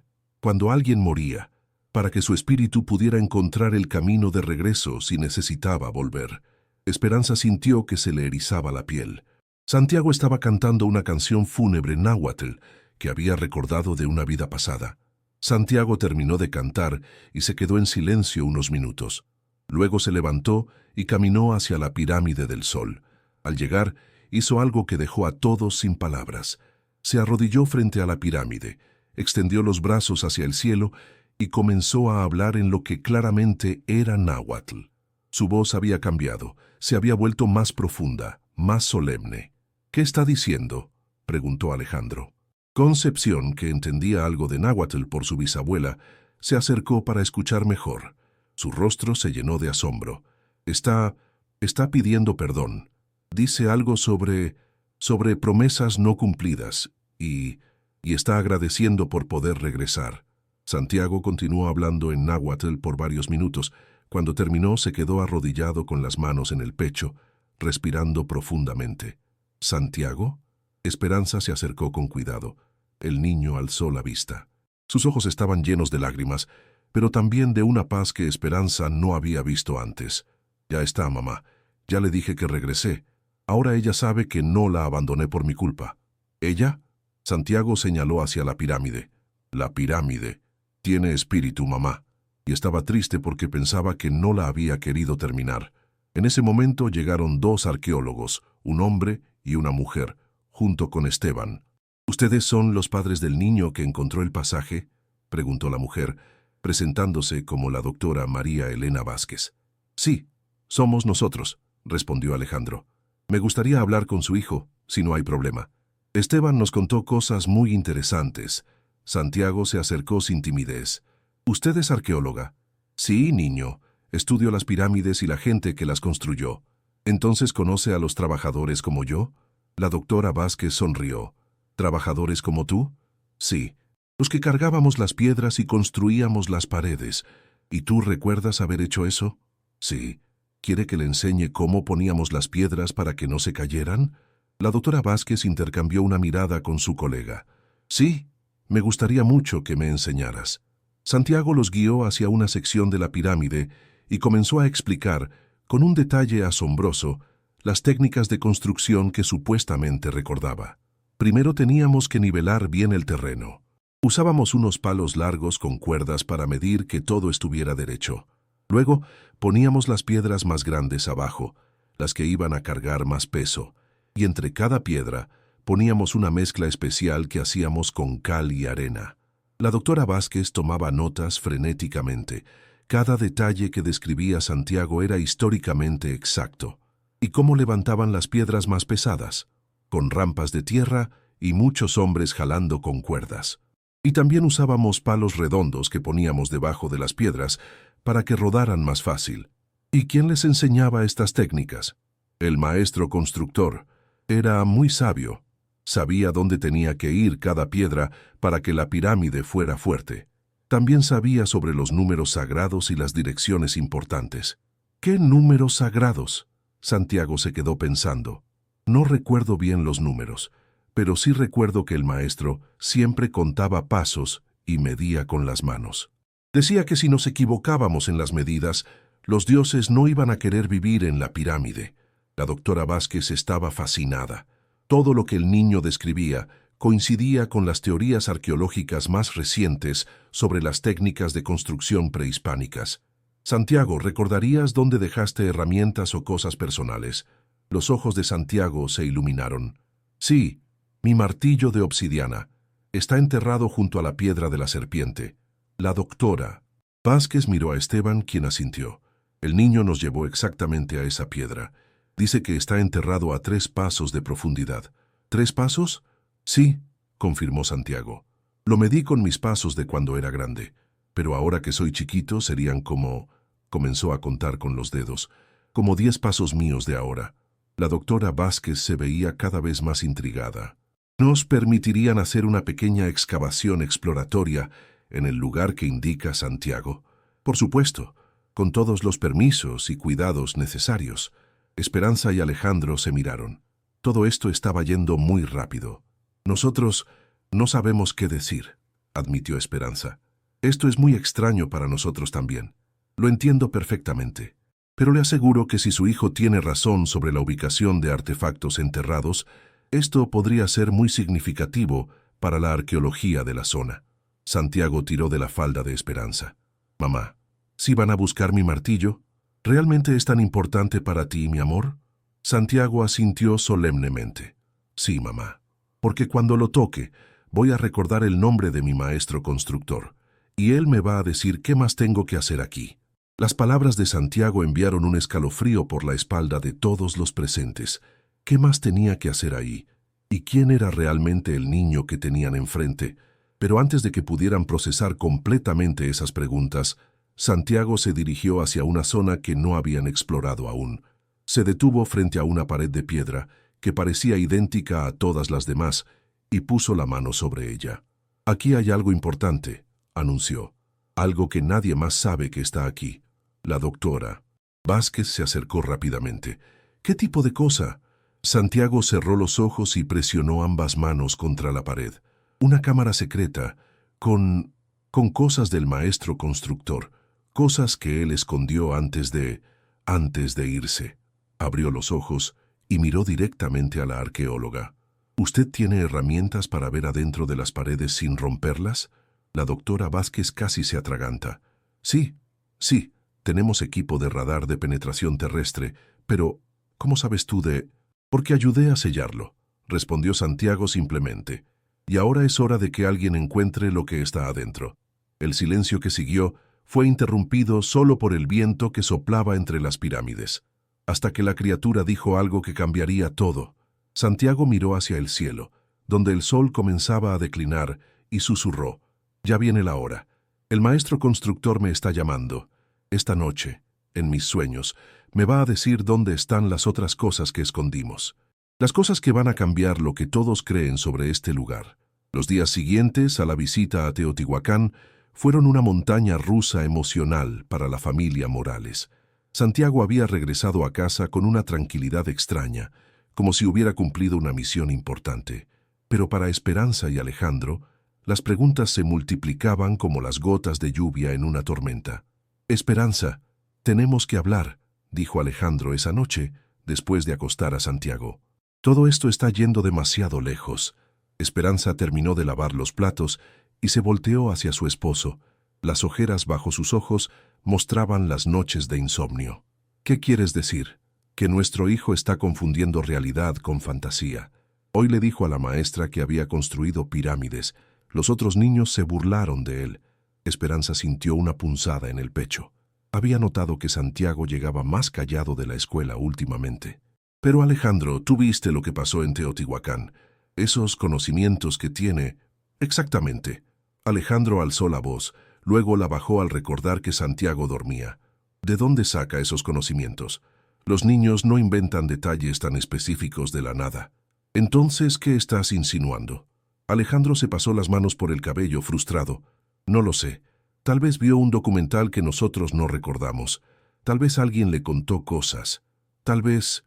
moría, para que su espíritu pudiera encontrar el camino de regreso si necesitaba volver. Esperanza sintió que se le erizaba la piel. Santiago estaba cantando una canción fúnebre náhuatl que había recordado de una vida pasada. Santiago terminó de cantar y se quedó en silencio unos minutos. Luego se levantó y caminó hacia la pirámide del Sol. Al llegar, hizo algo que dejó a todos sin palabras. Se arrodilló frente a la pirámide, extendió los brazos hacia el cielo y comenzó a hablar en lo que claramente era náhuatl. Su voz había cambiado, se había vuelto más profunda, más solemne. ¿Qué está diciendo?, preguntó Alejandro. Concepción, que entendía algo de náhuatl por su bisabuela, se acercó para escuchar mejor. Su rostro se llenó de asombro. Está pidiendo perdón. Dice algo sobre promesas no cumplidas y está agradeciendo por poder regresar. Santiago continuó hablando en náhuatl por varios minutos. Cuando terminó, se quedó arrodillado con las manos en el pecho, respirando profundamente. ¿Santiago? Esperanza se acercó con cuidado. El niño alzó la vista. Sus ojos estaban llenos de lágrimas, pero también de una paz que Esperanza no había visto antes. Ya está, mamá. Ya le dije que regresé. Ahora ella sabe que no la abandoné por mi culpa. ¿Ella? Santiago señaló hacia la pirámide. La pirámide. Tiene espíritu, mamá. Y estaba triste porque pensaba que no la había querido terminar. En ese momento llegaron dos arqueólogos, un hombre y una mujer, junto con Esteban. ¿Ustedes son los padres del niño que encontró el pasaje?, preguntó la mujer, presentándose como la doctora María Elena Vázquez. Sí, somos nosotros, respondió Alejandro. Me gustaría hablar con su hijo, si no hay problema. Esteban nos contó cosas muy interesantes. Santiago se acercó sin timidez. ¿Usted es arqueóloga? Sí, niño. Estudio las pirámides y la gente que las construyó. ¿Entonces conoce a los trabajadores como yo? La doctora Vázquez sonrió. ¿Trabajadores como tú? Sí. Los que cargábamos las piedras y construíamos las paredes. ¿Y tú recuerdas haber hecho eso? Sí. ¿Quiere que le enseñe cómo poníamos las piedras para que no se cayeran? La doctora Vázquez intercambió una mirada con su colega. Sí, me gustaría mucho que me enseñaras. Santiago los guió hacia una sección de la pirámide y comenzó a explicar, con un detalle asombroso, las técnicas de construcción que supuestamente recordaba. Primero teníamos que nivelar bien el terreno. Usábamos unos palos largos con cuerdas para medir que todo estuviera derecho. Luego poníamos las piedras más grandes abajo, las que iban a cargar más peso, y entre cada piedra poníamos una mezcla especial que hacíamos con cal y arena. La doctora Vázquez tomaba notas frenéticamente. Cada detalle que describía Santiago era históricamente exacto. ¿Y cómo levantaban las piedras más pesadas? con rampas de tierra y muchos hombres jalando con cuerdas. Y también usábamos palos redondos que poníamos debajo de las piedras para que rodaran más fácil. ¿Y quién les enseñaba estas técnicas? El maestro constructor. Era muy sabio. Sabía dónde tenía que ir cada piedra para que la pirámide fuera fuerte. También sabía sobre los números sagrados y las direcciones importantes. ¿Qué números sagrados? Santiago se quedó pensando. No recuerdo bien los números, pero sí recuerdo que el maestro siempre contaba pasos y medía con las manos. Decía que si nos equivocábamos en las medidas, los dioses no iban a querer vivir en la pirámide. La doctora Vázquez estaba fascinada. Todo lo que el niño describía coincidía con las teorías arqueológicas más recientes sobre las técnicas de construcción prehispánicas. Santiago, ¿recordarías dónde dejaste herramientas o cosas personales? Los ojos de Santiago se iluminaron. Sí, mi martillo de obsidiana. Está enterrado junto a la piedra de la serpiente. La doctora. Vázquez miró a Esteban, quien asintió. El niño nos llevó exactamente a esa piedra. Dice que está enterrado a 3 pasos de profundidad. ¿3 pasos? Sí, confirmó Santiago. Lo medí con mis pasos de cuando era grande. Pero ahora que soy chiquito serían como... Comenzó a contar con los dedos. Como 10 pasos míos de ahora. La doctora Vázquez se veía cada vez más intrigada. ¿Nos permitirían hacer una pequeña excavación exploratoria en el lugar que indica Santiago? Por supuesto, con todos los permisos y cuidados necesarios. Esperanza y Alejandro se miraron. Todo esto estaba yendo muy rápido. Nosotros no sabemos qué decir, admitió Esperanza. Esto es muy extraño para nosotros también. Lo entiendo perfectamente. Pero le aseguro que si su hijo tiene razón sobre la ubicación de artefactos enterrados, esto podría ser muy significativo para la arqueología de la zona. Santiago tiró de la falda de Esperanza. Mamá, ¿sí van a buscar mi martillo? ¿Realmente es tan importante para ti, mi amor? Santiago asintió solemnemente. Sí, mamá. Porque cuando lo toque, voy a recordar el nombre de mi maestro constructor, y él me va a decir qué más tengo que hacer aquí. Las palabras de Santiago enviaron un escalofrío por la espalda de todos los presentes. ¿Qué más tenía que hacer ahí? ¿Y quién era realmente el niño que tenían enfrente? Pero antes de que pudieran procesar completamente esas preguntas, Santiago se dirigió hacia una zona que no habían explorado aún. Se detuvo frente a una pared de piedra que parecía idéntica a todas las demás y puso la mano sobre ella. Aquí hay algo importante, anunció. Algo que nadie más sabe que está aquí. La doctora. Vázquez se acercó rápidamente. ¿Qué tipo de cosa? Santiago cerró los ojos y presionó ambas manos contra la pared. Una cámara secreta, con cosas del maestro constructor, cosas que él escondió antes de irse. Abrió los ojos y miró directamente a la arqueóloga. ¿Usted tiene herramientas para ver adentro de las paredes sin romperlas? La doctora Vázquez casi se atraganta. Sí, tenemos equipo de radar de penetración terrestre, pero ¿cómo sabes tú de...? Porque ayudé a sellarlo, respondió Santiago simplemente. Y ahora es hora de que alguien encuentre lo que está adentro. El silencio que siguió fue interrumpido solo por el viento que soplaba entre las pirámides, hasta que la criatura dijo algo que cambiaría todo. Santiago miró hacia el cielo, donde el sol comenzaba a declinar, y susurró. Ya viene la hora. El maestro constructor me está llamando. Esta noche, en mis sueños, me va a decir dónde están las otras cosas que escondimos. Las cosas que van a cambiar lo que todos creen sobre este lugar. Los días siguientes a la visita a Teotihuacán fueron una montaña rusa emocional para la familia Morales. Santiago había regresado a casa con una tranquilidad extraña, como si hubiera cumplido una misión importante. Pero para Esperanza y Alejandro, las preguntas se multiplicaban como las gotas de lluvia en una tormenta. Esperanza, tenemos que hablar, dijo Alejandro esa noche, después de acostar a Santiago. Todo esto está yendo demasiado lejos. Esperanza terminó de lavar los platos y se volteó hacia su esposo. Las ojeras bajo sus ojos mostraban las noches de insomnio. ¿Qué quieres decir? Que nuestro hijo está confundiendo realidad con fantasía. Hoy le dijo a la maestra que había construido pirámides. Los otros niños se burlaron de él. Esperanza sintió una punzada en el pecho. Había notado que Santiago llegaba más callado de la escuela últimamente. Pero Alejandro, tú viste lo que pasó en Teotihuacán. Esos conocimientos que tiene... Exactamente. Alejandro alzó la voz, luego la bajó al recordar que Santiago dormía. ¿De dónde saca esos conocimientos? Los niños no inventan detalles tan específicos de la nada. Entonces, ¿qué estás insinuando? Alejandro se pasó las manos por el cabello, frustrado. No lo sé. Tal vez vio un documental que nosotros no recordamos. Tal vez alguien le contó cosas. Tal vez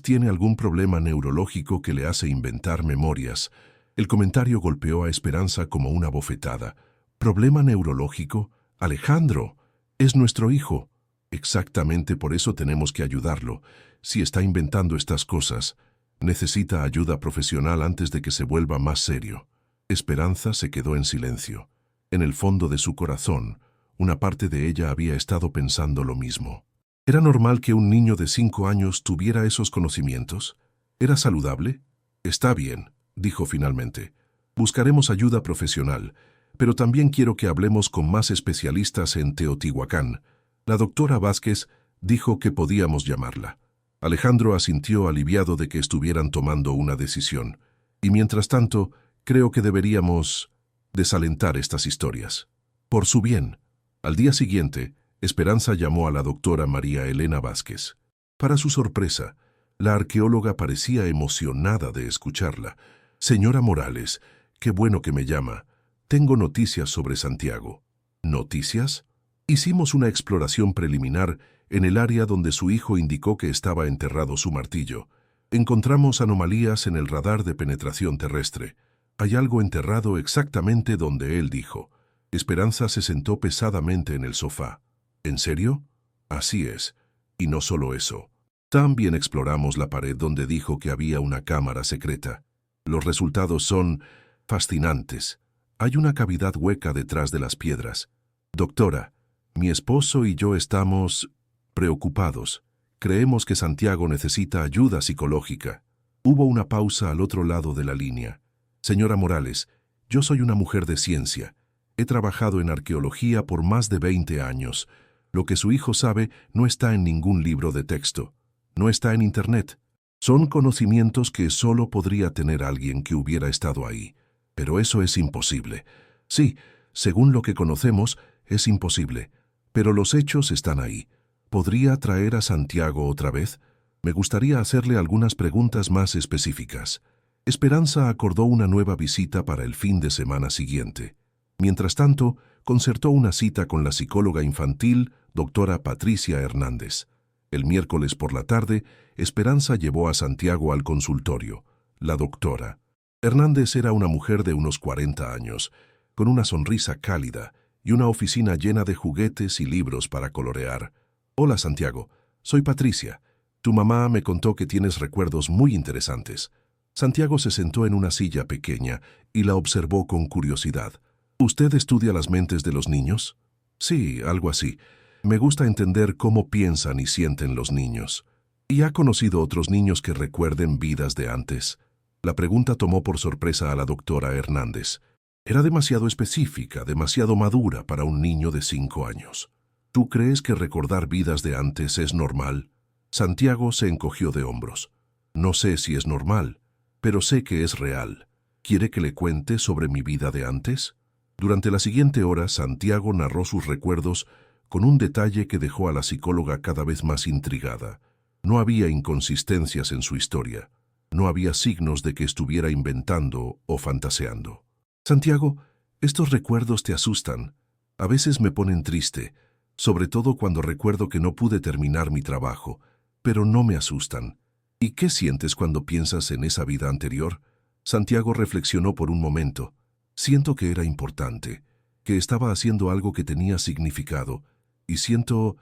tiene algún problema neurológico que le hace inventar memorias. El comentario golpeó a Esperanza como una bofetada. ¿Problema neurológico? Alejandro, es nuestro hijo. Exactamente por eso tenemos que ayudarlo. Si está inventando estas cosas, necesita ayuda profesional antes de que se vuelva más serio. Esperanza se quedó en silencio. En el fondo de su corazón, una parte de ella había estado pensando lo mismo. ¿Era normal que un niño de 5 años tuviera esos conocimientos? ¿Era saludable? Está bien, dijo finalmente. Buscaremos ayuda profesional, pero también quiero que hablemos con más especialistas en Teotihuacán. La doctora Vázquez dijo que podíamos llamarla. Alejandro asintió aliviado de que estuvieran tomando una decisión. Y mientras tanto, creo que deberíamos desalentar estas historias. Por su bien. Al día siguiente, Esperanza llamó a la doctora María Elena Vázquez. Para su sorpresa, la arqueóloga parecía emocionada de escucharla. Señora Morales, qué bueno que me llama. Tengo noticias sobre Santiago. ¿Noticias? Hicimos una exploración preliminar en el área donde su hijo indicó que estaba enterrado su martillo. Encontramos anomalías en el radar de penetración terrestre. Hay algo enterrado exactamente donde él dijo. Esperanza se sentó pesadamente en el sofá. ¿En serio? Así es. Y no solo eso. También exploramos la pared donde dijo que había una cámara secreta. Los resultados son fascinantes. Hay una cavidad hueca detrás de las piedras. Doctora, mi esposo y yo estamos preocupados. Creemos que Santiago necesita ayuda psicológica. Hubo una pausa al otro lado de la línea. Señora Morales, yo soy una mujer de ciencia. He trabajado en arqueología por más de 20 años. Lo que su hijo sabe no está en ningún libro de texto. No está en Internet. Son conocimientos que solo podría tener alguien que hubiera estado ahí. Pero eso es imposible. Sí, según lo que conocemos, es imposible. Pero los hechos están ahí. ¿Podría traer a Santiago otra vez? Me gustaría hacerle algunas preguntas más específicas. Esperanza acordó una nueva visita para el fin de semana siguiente. Mientras tanto, concertó una cita con la psicóloga infantil, doctora Patricia Hernández. El miércoles por la tarde, Esperanza llevó a Santiago al consultorio. La doctora Hernández era una mujer de unos 40 años, con una sonrisa cálida y una oficina llena de juguetes y libros para colorear. Hola, Santiago. Soy Patricia. Tu mamá me contó que tienes recuerdos muy interesantes. Santiago se sentó en una silla pequeña y la observó con curiosidad. ¿Usted estudia las mentes de los niños? Sí, algo así. Me gusta entender cómo piensan y sienten los niños. ¿Y ha conocido otros niños que recuerden vidas de antes? La pregunta tomó por sorpresa a la doctora Hernández. Era demasiado específica, demasiado madura para un niño de 5 años. ¿Tú crees que recordar vidas de antes es normal? Santiago se encogió de hombros. No sé si es normal, pero sé que es real. ¿Quiere que le cuente sobre mi vida de antes? Durante la siguiente hora, Santiago narró sus recuerdos con un detalle que dejó a la psicóloga cada vez más intrigada. No había inconsistencias en su historia. No había signos de que estuviera inventando o fantaseando. Santiago, estos recuerdos te asustan. A veces me ponen triste, sobre todo cuando recuerdo que no pude terminar mi trabajo, pero no me asustan. ¿Y qué sientes cuando piensas en esa vida anterior? Santiago reflexionó por un momento. Siento que era importante, que estaba haciendo algo que tenía significado, y siento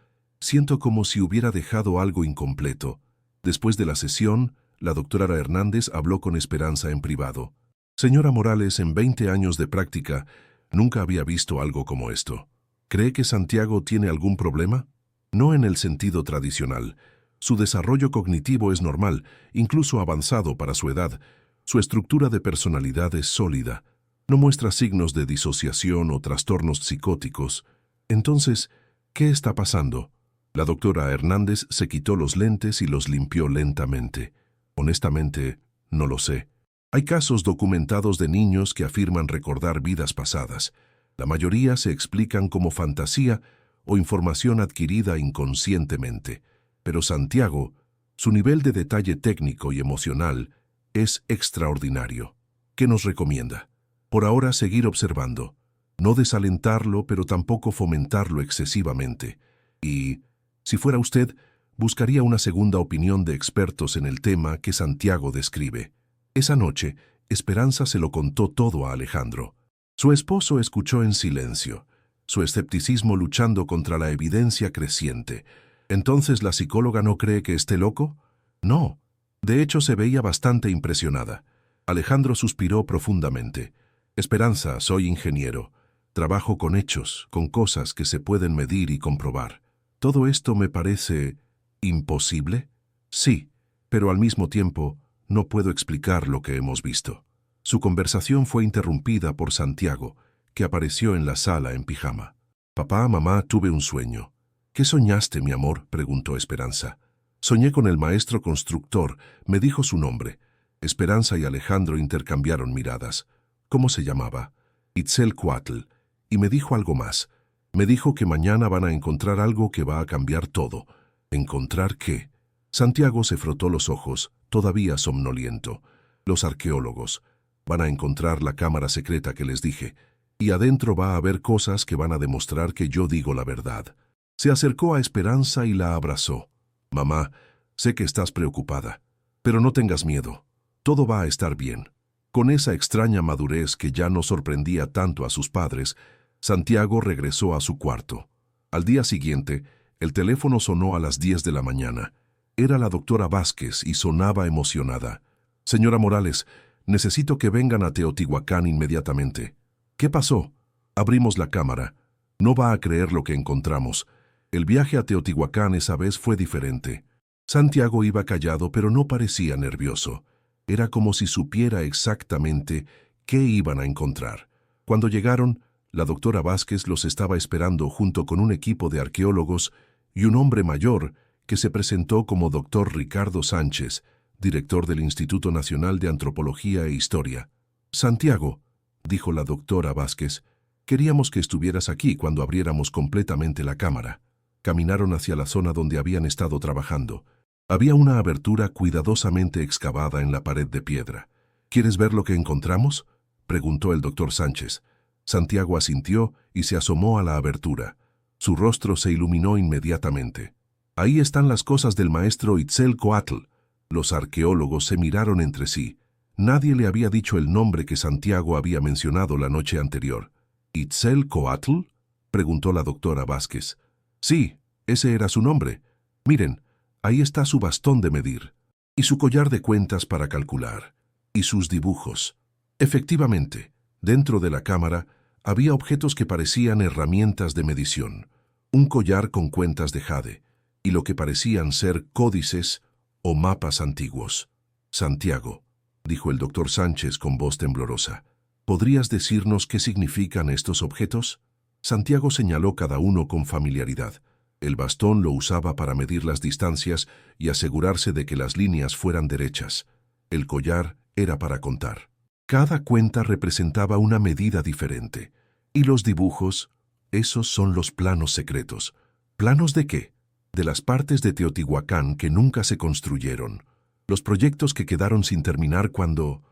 como si hubiera dejado algo incompleto. Después de la sesión, la doctora Hernández habló con Esperanza en privado. Señora Morales, en 20 años de práctica, nunca había visto algo como esto. ¿Cree que Santiago tiene algún problema? No en el sentido tradicional. Su desarrollo cognitivo es normal, incluso avanzado para su edad. Su estructura de personalidad es sólida. No muestra signos de disociación o trastornos psicóticos. Entonces, ¿qué está pasando? La doctora Hernández se quitó los lentes y los limpió lentamente. Honestamente, no lo sé. Hay casos documentados de niños que afirman recordar vidas pasadas. La mayoría se explican como fantasía o información adquirida inconscientemente. Pero Santiago, su nivel de detalle técnico y emocional es extraordinario. ¿Qué nos recomienda? Por ahora seguir observando. No desalentarlo, pero tampoco fomentarlo excesivamente. Y, si fuera usted, buscaría una segunda opinión de expertos en el tema que Santiago describe. Esa noche, Esperanza se lo contó todo a Alejandro. Su esposo escuchó en silencio, su escepticismo luchando contra la evidencia creciente. ¿Entonces la psicóloga no cree que esté loco? No. De hecho, se veía bastante impresionada. Alejandro suspiró profundamente. Esperanza, soy ingeniero. Trabajo con hechos, con cosas que se pueden medir y comprobar. ¿Todo esto me parece imposible? Sí, pero al mismo tiempo no puedo explicar lo que hemos visto. Su conversación fue interrumpida por Santiago, que apareció en la sala en pijama. Papá, mamá, tuve un sueño. ¿Qué soñaste, mi amor?, preguntó Esperanza. Soñé con el maestro constructor, me dijo su nombre. Esperanza y Alejandro intercambiaron miradas. ¿Cómo se llamaba? Itzalcóatl. Y me dijo algo más. Me dijo que mañana van a encontrar algo que va a cambiar todo. ¿Encontrar qué? Santiago se frotó los ojos, todavía somnoliento. Los arqueólogos. Van a encontrar la cámara secreta que les dije. Y adentro va a haber cosas que van a demostrar que yo digo la verdad. Se acercó a Esperanza y la abrazó. Mamá, sé que estás preocupada, pero no tengas miedo. Todo va a estar bien. Con esa extraña madurez que ya no sorprendía tanto a sus padres, Santiago regresó a su cuarto. Al día siguiente, el teléfono sonó a las 10 de la mañana. Era la doctora Vázquez y sonaba emocionada. Señora Morales, necesito que vengan a Teotihuacán inmediatamente. ¿Qué pasó? Abrimos la cámara. No va a creer lo que encontramos. El viaje a Teotihuacán esa vez fue diferente. Santiago iba callado, pero no parecía nervioso. Era como si supiera exactamente qué iban a encontrar. Cuando llegaron, la doctora Vázquez los estaba esperando junto con un equipo de arqueólogos y un hombre mayor que se presentó como doctor Ricardo Sánchez, director del Instituto Nacional de Antropología e Historia. Santiago, dijo la doctora Vázquez, queríamos que estuvieras aquí cuando abriéramos completamente la cámara. Caminaron hacia la zona donde habían estado trabajando. Había una abertura cuidadosamente excavada en la pared de piedra. ¿Quieres ver lo que encontramos?, preguntó el doctor Sánchez. Santiago asintió y se asomó a la abertura. Su rostro se iluminó inmediatamente. Ahí están las cosas del maestro Itzalcóatl. Los arqueólogos se miraron entre sí. Nadie le había dicho el nombre que Santiago había mencionado la noche anterior. ¿Itzalcóatl?, preguntó la doctora Vázquez. Sí, ese era su nombre. Miren, ahí está su bastón de medir, y su collar de cuentas para calcular, y sus dibujos. Efectivamente, dentro de la cámara había objetos que parecían herramientas de medición, un collar con cuentas de jade, y lo que parecían ser códices o mapas antiguos. Santiago, dijo el doctor Sánchez con voz temblorosa, ¿podrías decirnos qué significan estos objetos? Santiago señaló cada uno con familiaridad. El bastón lo usaba para medir las distancias y asegurarse de que las líneas fueran derechas. El collar era para contar. Cada cuenta representaba una medida diferente. Y los dibujos, esos son los planos secretos. ¿Planos de qué? De las partes de Teotihuacán que nunca se construyeron. Los proyectos que quedaron sin terminar cuando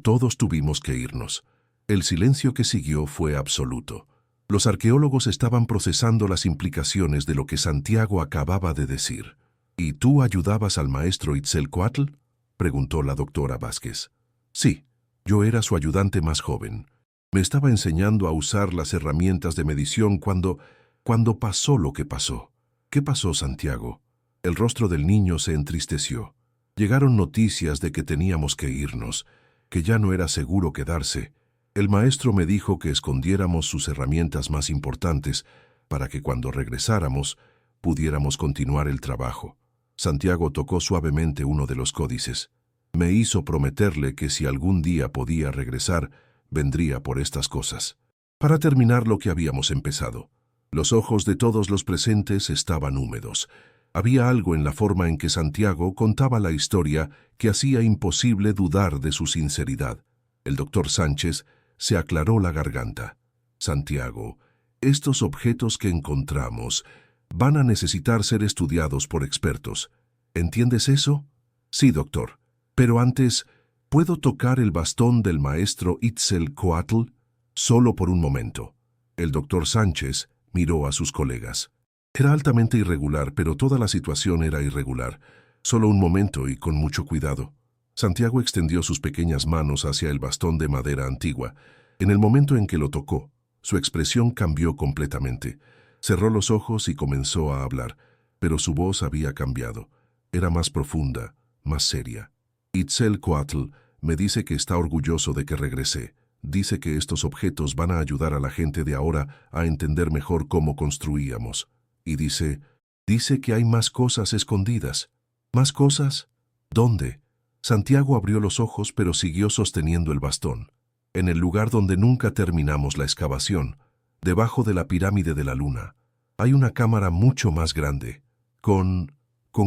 todos tuvimos que irnos. El silencio que siguió fue absoluto. Los arqueólogos estaban procesando las implicaciones de lo que Santiago acababa de decir. ¿Y tú ayudabas al maestro Itzalcóatl?, preguntó la doctora Vázquez. Sí, yo era su ayudante más joven. Me estaba enseñando a usar las herramientas de medición cuando pasó lo que pasó. ¿Qué pasó, Santiago? El rostro del niño se entristeció. Llegaron noticias de que teníamos que irnos, que ya no era seguro quedarse. El maestro me dijo que escondiéramos sus herramientas más importantes para que cuando regresáramos pudiéramos continuar el trabajo. Santiago tocó suavemente uno de los códices. Me hizo prometerle que si algún día podía regresar, vendría por estas cosas, para terminar lo que habíamos empezado. Los ojos de todos los presentes estaban húmedos. Había algo en la forma en que Santiago contaba la historia que hacía imposible dudar de su sinceridad. El doctor Sánchez se aclaró la garganta. Santiago, estos objetos que encontramos van a necesitar ser estudiados por expertos. ¿Entiendes eso? Sí, doctor. Pero antes, ¿puedo tocar el bastón del maestro Itzcoatl? Solo por un momento. El doctor Sánchez miró a sus colegas. Era altamente irregular, pero toda la situación era irregular. Solo un momento y con mucho cuidado. Santiago extendió sus pequeñas manos hacia el bastón de madera antigua. En el momento en que lo tocó, su expresión cambió completamente. Cerró los ojos y comenzó a hablar, pero su voz había cambiado. Era más profunda, más seria. Itzcoatl me dice que está orgulloso de que regresé. Dice que estos objetos van a ayudar a la gente de ahora a entender mejor cómo construíamos. Y dice que hay más cosas escondidas. ¿Más cosas? ¿Dónde? Santiago abrió los ojos pero siguió sosteniendo el bastón. En el lugar donde nunca terminamos la excavación, debajo de la pirámide de la luna, hay una cámara mucho más grande, con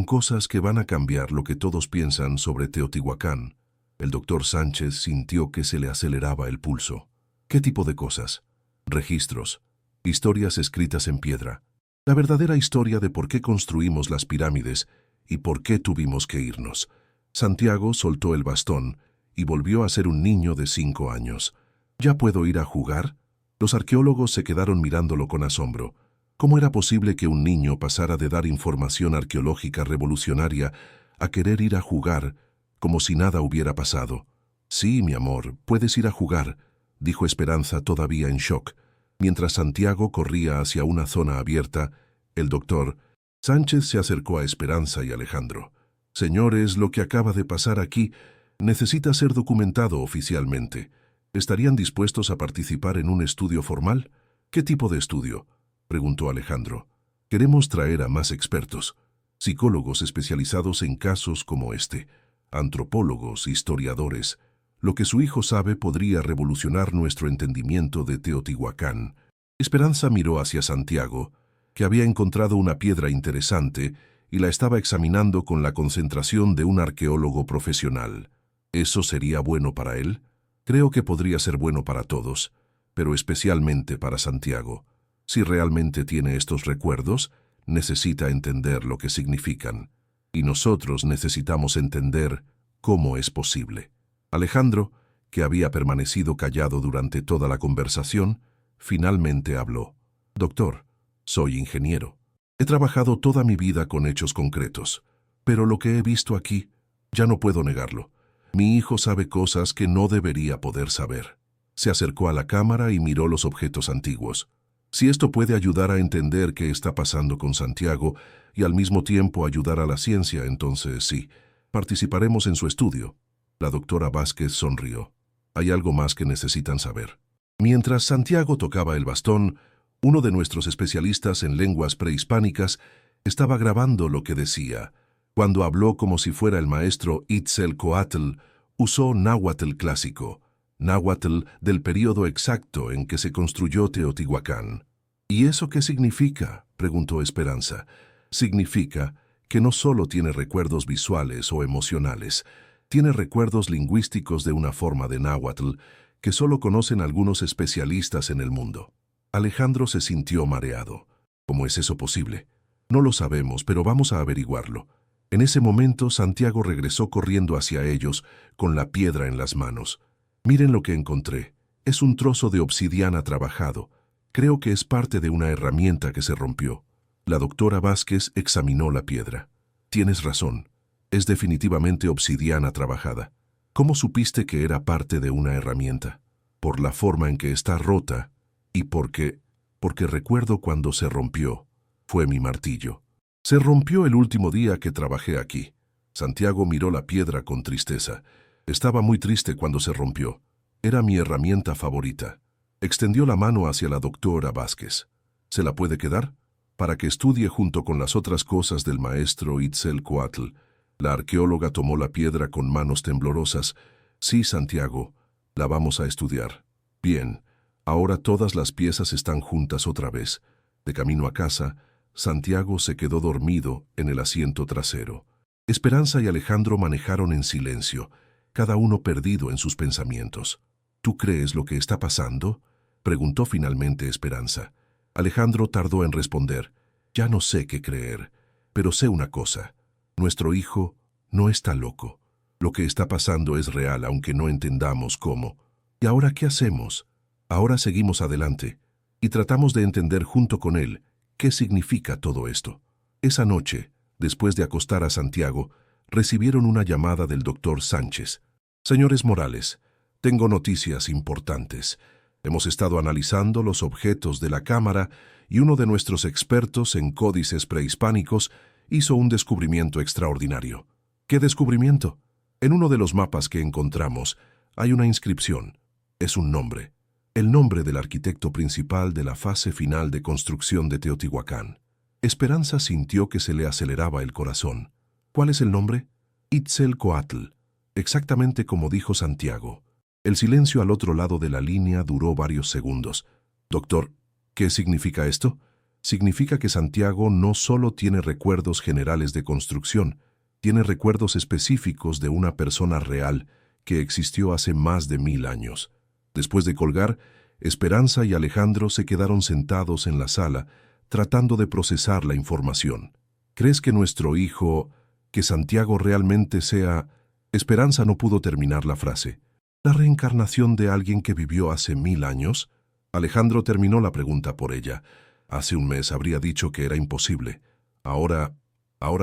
cosas que van a cambiar lo que todos piensan sobre Teotihuacán. El doctor Sánchez sintió que se le aceleraba el pulso. ¿Qué tipo de cosas? Registros, historias escritas en piedra. La verdadera historia de por qué construimos las pirámides y por qué tuvimos que irnos. Santiago soltó el bastón y volvió a ser un niño de 5 años. ¿Ya puedo ir a jugar? Los arqueólogos se quedaron mirándolo con asombro. ¿Cómo era posible que un niño pasara de dar información arqueológica revolucionaria a querer ir a jugar como si nada hubiera pasado? Sí, mi amor, puedes ir a jugar, dijo Esperanza todavía en shock. Mientras Santiago corría hacia una zona abierta, el doctor Sánchez se acercó a Esperanza y Alejandro. Señores, lo que acaba de pasar aquí necesita ser documentado oficialmente. ¿Estarían dispuestos a participar en un estudio formal? ¿Qué tipo de estudio?, preguntó Alejandro. Queremos traer a más expertos, psicólogos especializados en casos como este, antropólogos, historiadores. Lo que su hijo sabe podría revolucionar nuestro entendimiento de Teotihuacán. Esperanza miró hacia Santiago, que había encontrado una piedra interesante y la estaba examinando con la concentración de un arqueólogo profesional. ¿Eso sería bueno para él? Creo que podría ser bueno para todos, pero especialmente para Santiago. Si realmente tiene estos recuerdos, necesita entender lo que significan. Y nosotros necesitamos entender cómo es posible. Alejandro, que había permanecido callado durante toda la conversación, finalmente habló. Doctor, soy ingeniero. He trabajado toda mi vida con hechos concretos, pero lo que he visto aquí, ya no puedo negarlo. Mi hijo sabe cosas que no debería poder saber. Se acercó a la cámara y miró los objetos antiguos. Si esto puede ayudar a entender qué está pasando con Santiago y al mismo tiempo ayudar a la ciencia, entonces sí, participaremos en su estudio. La doctora Vázquez sonrió. Hay algo más que necesitan saber. Mientras Santiago tocaba el bastón, uno de nuestros especialistas en lenguas prehispánicas estaba grabando lo que decía. Cuando habló como si fuera el maestro Itzcoatl, usó náhuatl clásico, náhuatl del período exacto en que se construyó Teotihuacán. ¿Y eso qué significa?, preguntó Esperanza. Significa que no solo tiene recuerdos visuales o emocionales, tiene recuerdos lingüísticos de una forma de náhuatl que solo conocen algunos especialistas en el mundo. Alejandro se sintió mareado. ¿Cómo es eso posible? No lo sabemos, pero vamos a averiguarlo. En ese momento, Santiago regresó corriendo hacia ellos con la piedra en las manos. Miren lo que encontré. Es un trozo de obsidiana trabajado. Creo que es parte de una herramienta que se rompió. La doctora Vázquez examinó la piedra. Tienes razón. Es definitivamente obsidiana trabajada. ¿Cómo supiste que era parte de una herramienta? Por la forma en que está rota y porque recuerdo cuando se rompió. Fue mi martillo. Se rompió el último día que trabajé aquí. Santiago miró la piedra con tristeza. Estaba muy triste cuando se rompió. Era mi herramienta favorita. Extendió la mano hacia la doctora Vázquez. ¿Se la puede quedar? Para que estudie junto con las otras cosas del maestro Itzcoatl. La arqueóloga tomó la piedra con manos temblorosas. Sí, Santiago, la vamos a estudiar. Bien, ahora todas las piezas están juntas otra vez. De camino a casa, Santiago se quedó dormido en el asiento trasero. Esperanza y Alejandro manejaron en silencio, cada uno perdido en sus pensamientos. ¿Tú crees lo que está pasando?, preguntó finalmente Esperanza. Alejandro tardó en responder. Ya no sé qué creer, pero sé una cosa. Nuestro hijo no está loco. Lo que está pasando es real, aunque no entendamos cómo. ¿Y ahora qué hacemos? Ahora seguimos adelante y tratamos de entender junto con él qué significa todo esto. Esa noche, después de acostar a Santiago, recibieron una llamada del doctor Sánchez. Señores Morales, tengo noticias importantes. Hemos estado analizando los objetos de la cámara y uno de nuestros expertos en códices prehispánicos hizo un descubrimiento extraordinario. ¿Qué descubrimiento? En uno de los mapas que encontramos hay una inscripción. Es un nombre. El nombre del arquitecto principal de la fase final de construcción de Teotihuacán. Esperanza sintió que se le aceleraba el corazón. ¿Cuál es el nombre? Itzcoatl, exactamente como dijo Santiago. El silencio al otro lado de la línea duró varios segundos. Doctor, ¿qué significa esto? Significa que Santiago no solo tiene recuerdos generales de construcción, tiene recuerdos específicos de una persona real que existió hace más de 1000 años. Después de colgar, Esperanza y Alejandro se quedaron sentados en la sala, tratando de procesar la información. ¿Crees que nuestro hijo, que Santiago realmente sea...? Esperanza no pudo terminar la frase. ¿La reencarnación de alguien que vivió hace 1000 años? Alejandro terminó la pregunta por ella. Hace un mes habría dicho que era imposible. Ahora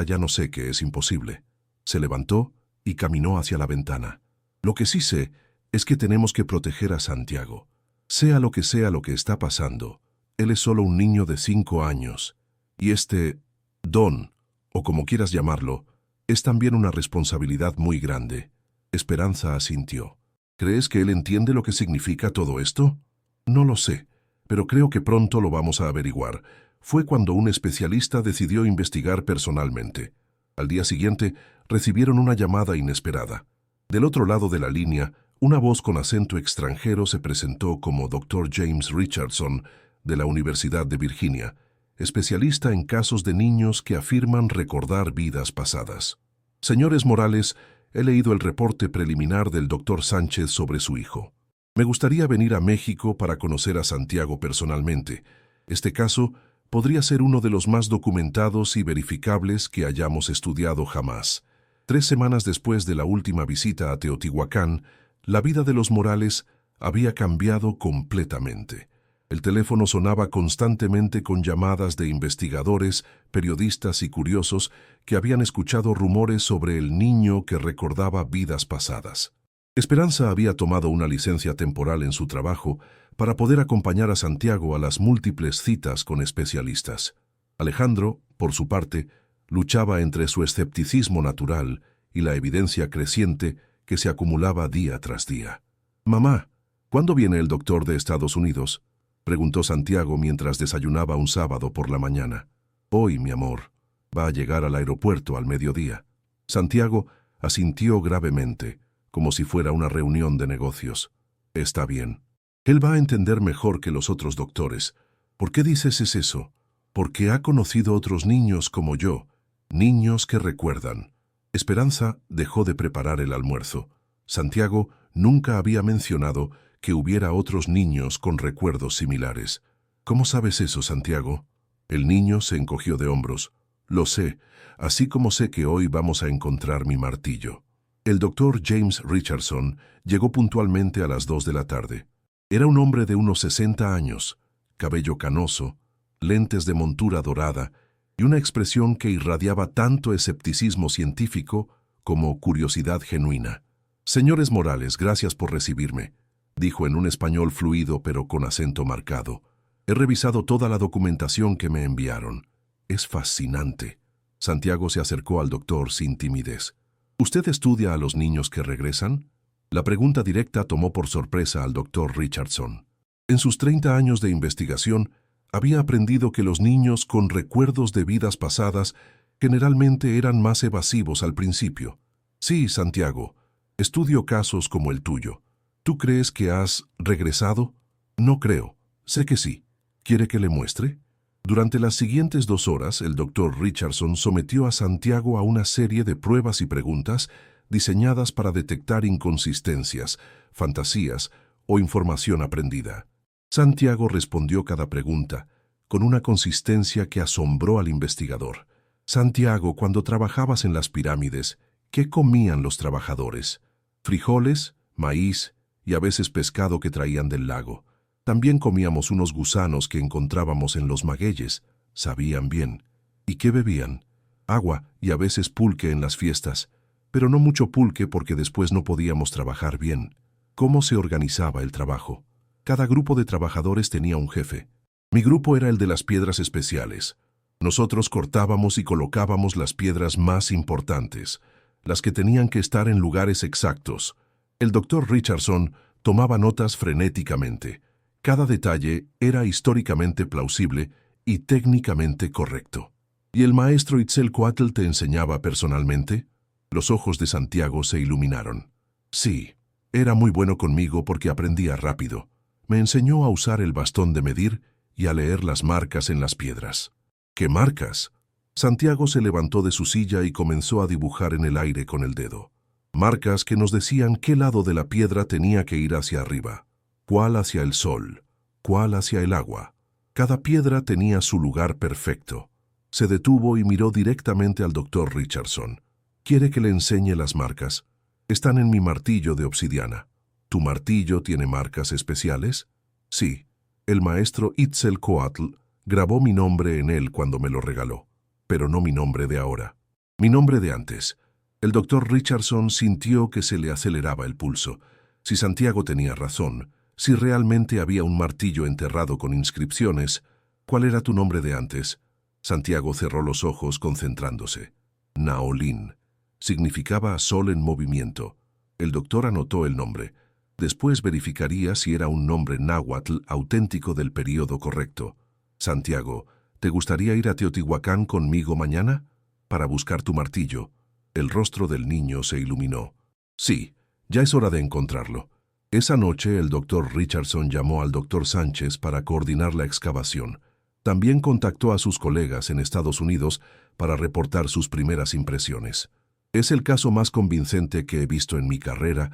ya no sé qué es imposible. Se levantó y caminó hacia la ventana. Lo que sí sé es que tenemos que proteger a Santiago. Sea lo que está pasando, él es solo un niño de 5 años. Y este don, o como quieras llamarlo, es también una responsabilidad muy grande. Esperanza asintió. ¿Crees que él entiende lo que significa todo esto? No lo sé, pero creo que pronto lo vamos a averiguar. Fue cuando un especialista decidió investigar personalmente. Al día siguiente, recibieron una llamada inesperada. Del otro lado de la línea, una voz con acento extranjero se presentó como Dr. James Richardson, de la Universidad de Virginia, especialista en casos de niños que afirman recordar vidas pasadas. Señores Morales, he leído el reporte preliminar del Dr. Sánchez sobre su hijo. Me gustaría venir a México para conocer a Santiago personalmente. Este caso podría ser uno de los más documentados y verificables que hayamos estudiado jamás. 3 semanas después de la última visita a Teotihuacán, la vida de los Morales había cambiado completamente. El teléfono sonaba constantemente con llamadas de investigadores, periodistas y curiosos que habían escuchado rumores sobre el niño que recordaba vidas pasadas. Esperanza había tomado una licencia temporal en su trabajo para poder acompañar a Santiago a las múltiples citas con especialistas. Alejandro, por su parte, luchaba entre su escepticismo natural y la evidencia creciente que se acumulaba día tras día. «Mamá, ¿cuándo viene el doctor de Estados Unidos?», preguntó Santiago mientras desayunaba un sábado por la mañana. «Hoy, mi amor. Va a llegar al aeropuerto al mediodía». Santiago asintió gravemente, como si fuera una reunión de negocios. «Está bien. Él va a entender mejor que los otros doctores. ¿Por qué dices eso? Porque ha conocido otros niños como yo, niños que recuerdan». Esperanza dejó de preparar el almuerzo. Santiago nunca había mencionado que hubiera otros niños con recuerdos similares. «¿Cómo sabes eso, Santiago?». El niño se encogió de hombros. «Lo sé, así como sé que hoy vamos a encontrar mi martillo». El doctor James Richardson llegó puntualmente a las 2 de la tarde. Era un hombre de unos 60 años, cabello canoso, lentes de montura dorada y una expresión que irradiaba tanto escepticismo científico como curiosidad genuina. «Señores Morales, gracias por recibirme», dijo en un español fluido pero con acento marcado. «He revisado toda la documentación que me enviaron. Es fascinante». Santiago se acercó al doctor sin timidez. «¿Usted estudia a los niños que regresan?». La pregunta directa tomó por sorpresa al doctor Richardson. En sus 30 años de investigación, había aprendido que los niños con recuerdos de vidas pasadas generalmente eran más evasivos al principio. «Sí, Santiago, estudio casos como el tuyo. ¿Tú crees que has regresado?». «No creo. Sé que sí. ¿Quiere que le muestre?». Durante las siguientes 2 horas, el doctor Richardson sometió a Santiago a una serie de pruebas y preguntas diseñadas para detectar inconsistencias, fantasías o información aprendida. Santiago respondió cada pregunta, con una consistencia que asombró al investigador. Santiago, cuando trabajabas en las pirámides, ¿qué comían los trabajadores? Frijoles, maíz y a veces pescado que traían del lago. También comíamos unos gusanos que encontrábamos en los magueyes. Sabían bien. ¿Y qué bebían? Agua y a veces pulque en las fiestas, pero no mucho pulque porque después no podíamos trabajar bien. ¿Cómo se organizaba el trabajo? Cada grupo de trabajadores tenía un jefe. Mi grupo era el de las piedras especiales. Nosotros cortábamos y colocábamos las piedras más importantes, las que tenían que estar en lugares exactos. El doctor Richardson tomaba notas frenéticamente. Cada detalle era históricamente plausible y técnicamente correcto. ¿Y el maestro Itzcoatl te enseñaba personalmente? Los ojos de Santiago se iluminaron. Sí, era muy bueno conmigo porque aprendía rápido. Me enseñó a usar el bastón de medir y a leer las marcas en las piedras. ¿Qué marcas? Santiago se levantó de su silla y comenzó a dibujar en el aire con el dedo. Marcas que nos decían qué lado de la piedra tenía que ir hacia arriba, cuál hacia el sol, cuál hacia el agua. Cada piedra tenía su lugar perfecto. Se detuvo y miró directamente al doctor Richardson. ¿Quiere que le enseñe las marcas? Están en mi martillo de obsidiana. ¿Tu martillo tiene marcas especiales? Sí. El maestro Itzcoatl grabó mi nombre en él cuando me lo regaló, pero no mi nombre de ahora. Mi nombre de antes. El doctor Richardson sintió que se le aceleraba el pulso. Si Santiago tenía razón, si realmente había un martillo enterrado con inscripciones, ¿cuál era tu nombre de antes? Santiago cerró los ojos concentrándose. Naolín. Significaba sol en movimiento. El doctor anotó el nombre. Después verificaría si era un nombre náhuatl auténtico del período correcto. Santiago, ¿te gustaría ir a Teotihuacán conmigo mañana? Para buscar tu martillo. El rostro del niño se iluminó. Sí, ya es hora de encontrarlo. Esa noche el doctor Richardson llamó al doctor Sánchez para coordinar la excavación. También contactó a sus colegas en Estados Unidos para reportar sus primeras impresiones. Es el caso más convincente que he visto en mi carrera,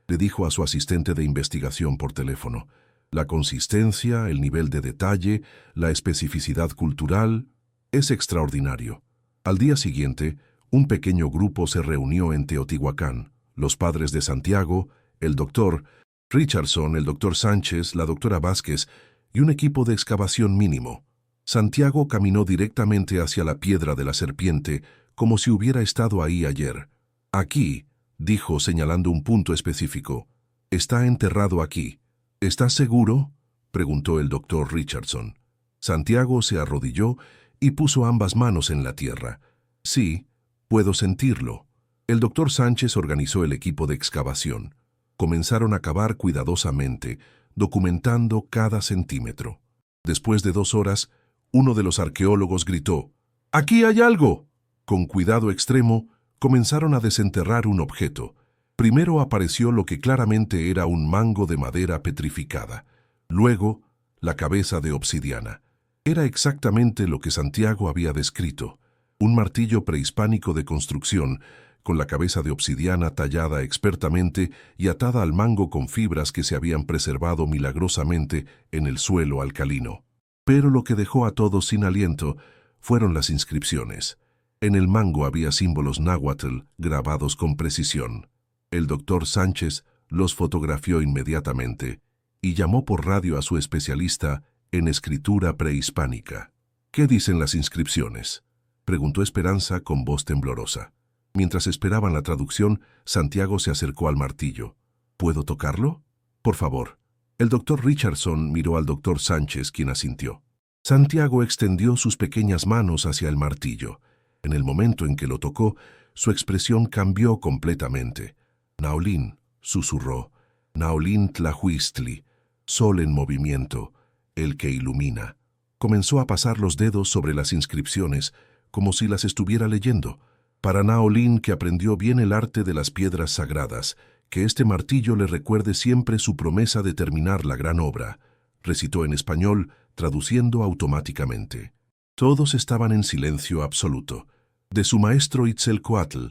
le dijo a su asistente de investigación por teléfono. La consistencia, el nivel de detalle, la especificidad cultural, es extraordinario. Al día siguiente, un pequeño grupo se reunió en Teotihuacán. Los padres de Santiago, el doctor Richardson, el doctor Sánchez, la doctora Vázquez y un equipo de excavación mínimo. Santiago caminó directamente hacia la piedra de la serpiente como si hubiera estado ahí ayer. Aquí, dijo señalando un punto específico. Está enterrado aquí. ¿Estás seguro?, preguntó el doctor Richardson. Santiago se arrodilló y puso ambas manos en la tierra. Sí, puedo sentirlo. El doctor Sánchez organizó el equipo de excavación. Comenzaron a cavar cuidadosamente, documentando cada centímetro. Después de 2 horas, uno de los arqueólogos gritó, ¡Aquí hay algo! Con cuidado extremo, comenzaron a desenterrar un objeto. Primero apareció lo que claramente era un mango de madera petrificada. Luego, la cabeza de obsidiana. Era exactamente lo que Santiago había descrito. Un martillo prehispánico de construcción, con la cabeza de obsidiana tallada expertamente y atada al mango con fibras que se habían preservado milagrosamente en el suelo alcalino. Pero lo que dejó a todos sin aliento fueron las inscripciones. En el mango había símbolos náhuatl grabados con precisión. El doctor Sánchez los fotografió inmediatamente y llamó por radio a su especialista en escritura prehispánica. ¿Qué dicen las inscripciones?, preguntó Esperanza con voz temblorosa. Mientras esperaban la traducción, Santiago se acercó al martillo. ¿Puedo tocarlo? Por favor. El doctor Richardson miró al doctor Sánchez, quien asintió. Santiago extendió sus pequeñas manos hacia el martillo. En el momento en que lo tocó, su expresión cambió completamente. Naolín, susurró. Naolín Tlahuistli, sol en movimiento, el que ilumina. Comenzó a pasar los dedos sobre las inscripciones, como si las estuviera leyendo. Para Naolín, que aprendió bien el arte de las piedras sagradas, que este martillo le recuerde siempre su promesa de terminar la gran obra, recitó en español, traduciendo automáticamente. Todos estaban en silencio absoluto. De su maestro Itzalcóatl,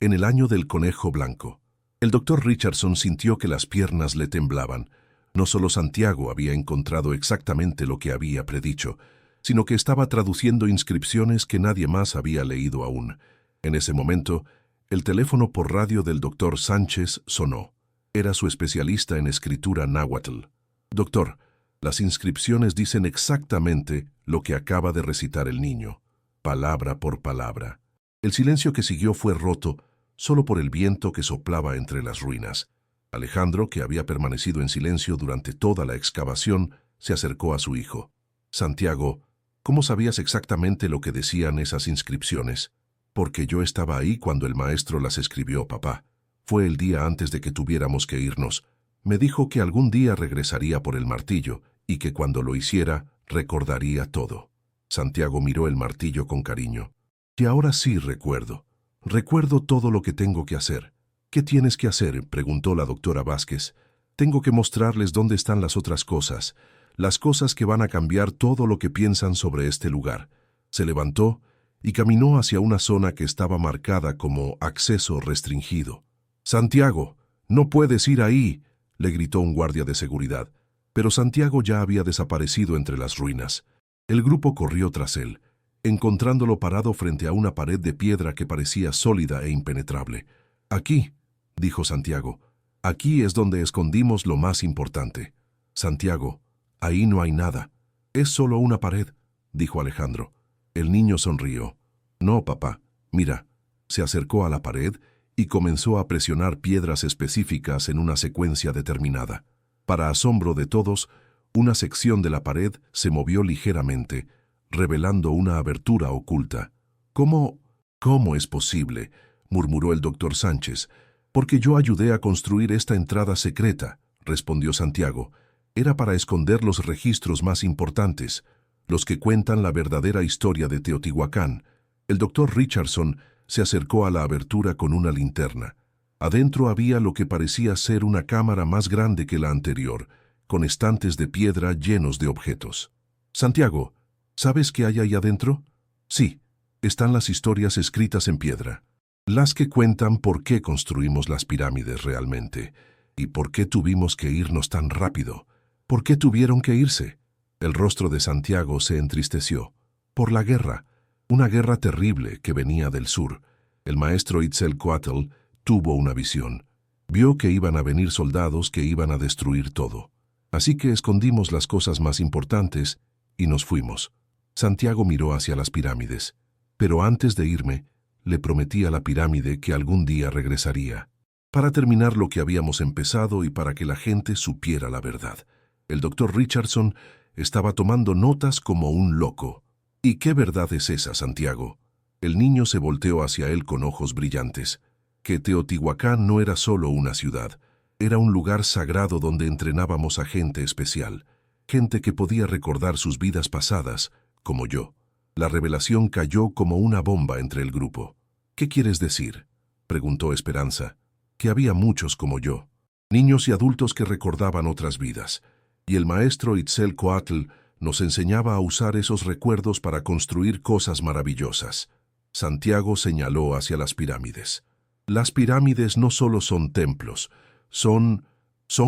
en el año del conejo blanco. El doctor Richardson sintió que las piernas le temblaban. No solo Santiago había encontrado exactamente lo que había predicho, sino que estaba traduciendo inscripciones que nadie más había leído aún. En ese momento, el teléfono por radio del doctor Sánchez sonó. Era su especialista en escritura náhuatl. Doctor, las inscripciones dicen exactamente lo que acaba de recitar el niño, palabra por palabra. El silencio que siguió fue roto solo por el viento que soplaba entre las ruinas. Alejandro, que había permanecido en silencio durante toda la excavación, se acercó a su hijo. Santiago, ¿cómo sabías exactamente lo que decían esas inscripciones? Porque yo estaba ahí cuando el maestro las escribió, papá. Fue el día antes de que tuviéramos que irnos. Me dijo que algún día regresaría por el martillo y que cuando lo hiciera, recordaría todo. Santiago miró el martillo con cariño. Y ahora sí recuerdo. Recuerdo todo lo que tengo que hacer. ¿Qué tienes que hacer?, preguntó la doctora Vázquez. Tengo que mostrarles dónde están las otras cosas, las cosas que van a cambiar todo lo que piensan sobre este lugar. Se levantó y caminó hacia una zona que estaba marcada como acceso restringido. «Santiago, no puedes ir ahí», le gritó un guardia de seguridad. Pero Santiago ya había desaparecido entre las ruinas. El grupo corrió tras él, encontrándolo parado frente a una pared de piedra que parecía sólida e impenetrable. «Aquí», dijo Santiago, «aquí es donde escondimos lo más importante». «Santiago, ahí no hay nada. Es solo una pared», dijo Alejandro. El niño sonrió. «No, papá, mira». Se acercó a la pared y comenzó a presionar piedras específicas en una secuencia determinada. Para asombro de todos, una sección de la pared se movió ligeramente, revelando una abertura oculta. ¿Cómo es posible?», murmuró el doctor Sánchez. «Porque yo ayudé a construir esta entrada secreta», respondió Santiago. «Era para esconder los registros más importantes, los que cuentan la verdadera historia de Teotihuacán». El doctor Richardson se acercó a la abertura con una linterna. Adentro había lo que parecía ser una cámara más grande que la anterior, con estantes de piedra llenos de objetos. «Santiago, ¿sabes qué hay ahí adentro?». «Sí, están las historias escritas en piedra. Las que cuentan por qué construimos las pirámides realmente, y por qué tuvimos que irnos tan rápido. ¿Por qué tuvieron que irse?». El rostro de Santiago se entristeció. «Por la guerra, una guerra terrible que venía del sur». El maestro Itzalcóatl tuvo una visión. Vio que iban a venir soldados que iban a destruir todo. Así que escondimos las cosas más importantes y nos fuimos. Santiago miró hacia las pirámides. «Pero antes de irme, le prometí a la pirámide que algún día regresaría, para terminar lo que habíamos empezado y para que la gente supiera la verdad». El doctor Richardson estaba tomando notas como un loco. «¿Y qué verdad es esa, Santiago?». El niño se volteó hacia él con ojos brillantes. «Que Teotihuacán no era solo una ciudad, era un lugar sagrado donde entrenábamos a gente especial, gente que podía recordar sus vidas pasadas, como yo». La revelación cayó como una bomba entre el grupo. «¿Qué quieres decir?», preguntó Esperanza. «Que había muchos como yo, niños y adultos que recordaban otras vidas, y el maestro Itzalcóatl nos enseñaba a usar esos recuerdos para construir cosas maravillosas». Santiago señaló hacia las pirámides. «Las pirámides no solo son templos, son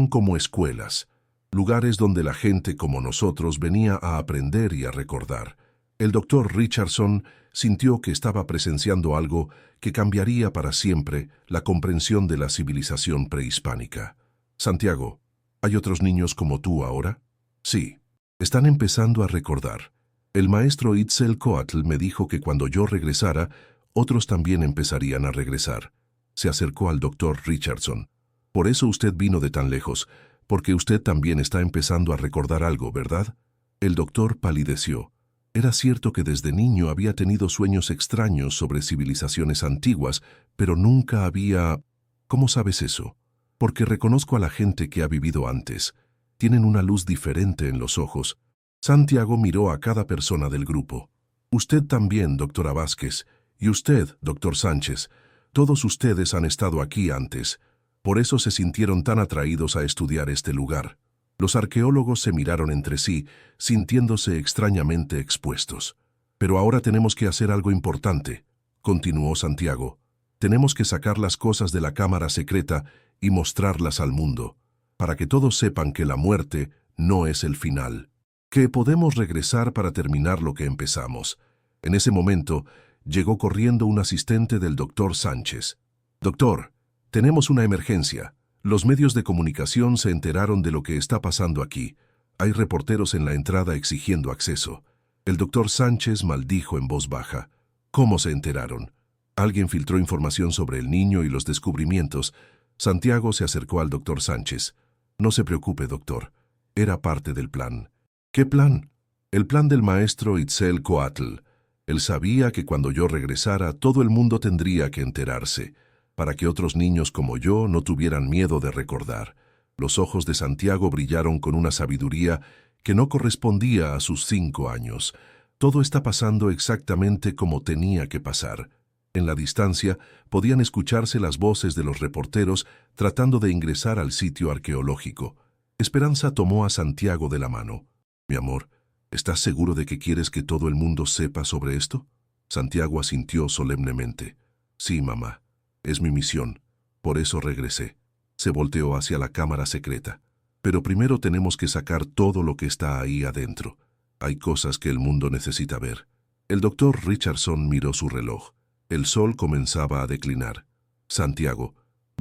como escuelas, lugares donde la gente como nosotros venía a aprender y a recordar». El doctor Richardson sintió que estaba presenciando algo que cambiaría para siempre la comprensión de la civilización prehispánica. «Santiago, ¿hay otros niños como tú ahora?». «Sí, están empezando a recordar. El maestro Itzalcóatl me dijo que cuando yo regresara, otros también empezarían a regresar». Se acercó al doctor Richardson. «Por eso usted vino de tan lejos, porque usted también está empezando a recordar algo, ¿verdad?». El doctor palideció. Era cierto que desde niño había tenido sueños extraños sobre civilizaciones antiguas, pero nunca había... «¿Cómo sabes eso?». «Porque reconozco a la gente que ha vivido antes. Tienen una luz diferente en los ojos». Santiago miró a cada persona del grupo. «Usted también, doctora Vázquez, y usted, doctor Sánchez. Todos ustedes han estado aquí antes. Por eso se sintieron tan atraídos a estudiar este lugar». Los arqueólogos se miraron entre sí, sintiéndose extrañamente expuestos. Pero ahora tenemos que hacer algo importante, continuó Santiago. Tenemos que sacar las cosas de la cámara secreta y mostrarlas al mundo, para que todos sepan que la muerte no es el final, que podemos regresar para terminar lo que empezamos. En ese momento, llegó corriendo un asistente del doctor Sánchez. «Doctor, tenemos una emergencia. Los medios de comunicación se enteraron de lo que está pasando aquí. Hay reporteros en la entrada exigiendo acceso». El doctor Sánchez maldijo en voz baja. «¿Cómo se enteraron?» «Alguien filtró información sobre el niño y los descubrimientos». Santiago se acercó al doctor Sánchez. «No se preocupe, doctor. Era parte del plan». «¿Qué plan?» «El plan del maestro Itzcoatl. Él sabía que cuando yo regresara, todo el mundo tendría que enterarse, para que otros niños como yo no tuvieran miedo de recordar». Los ojos de Santiago brillaron con una sabiduría que no correspondía a sus 5 años. Todo está pasando exactamente como tenía que pasar. En la distancia podían escucharse las voces de los reporteros tratando de ingresar al sitio arqueológico. Esperanza tomó a Santiago de la mano. «Mi amor, ¿estás seguro de que quieres que todo el mundo sepa sobre esto?» Santiago asintió solemnemente. «Sí, mamá, es mi misión. Por eso regresé». Se volteó hacia la cámara secreta. «Pero primero tenemos que sacar todo lo que está ahí adentro. Hay cosas que el mundo necesita ver». El doctor Richardson miró su reloj. El sol comenzaba a declinar. «Santiago,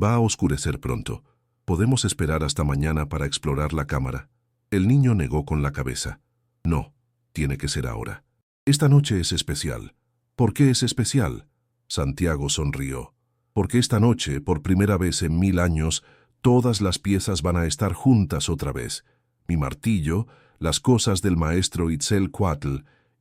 va a oscurecer pronto. ¿Podemos esperar hasta mañana para explorar la cámara?» El niño negó con la cabeza. «No, tiene que ser ahora. Esta noche es especial». «¿Por qué es especial?» Santiago sonrió. «Porque esta noche, por primera vez en 1000 años, todas las piezas van a estar juntas otra vez. Mi martillo, las cosas del maestro Itzcoatl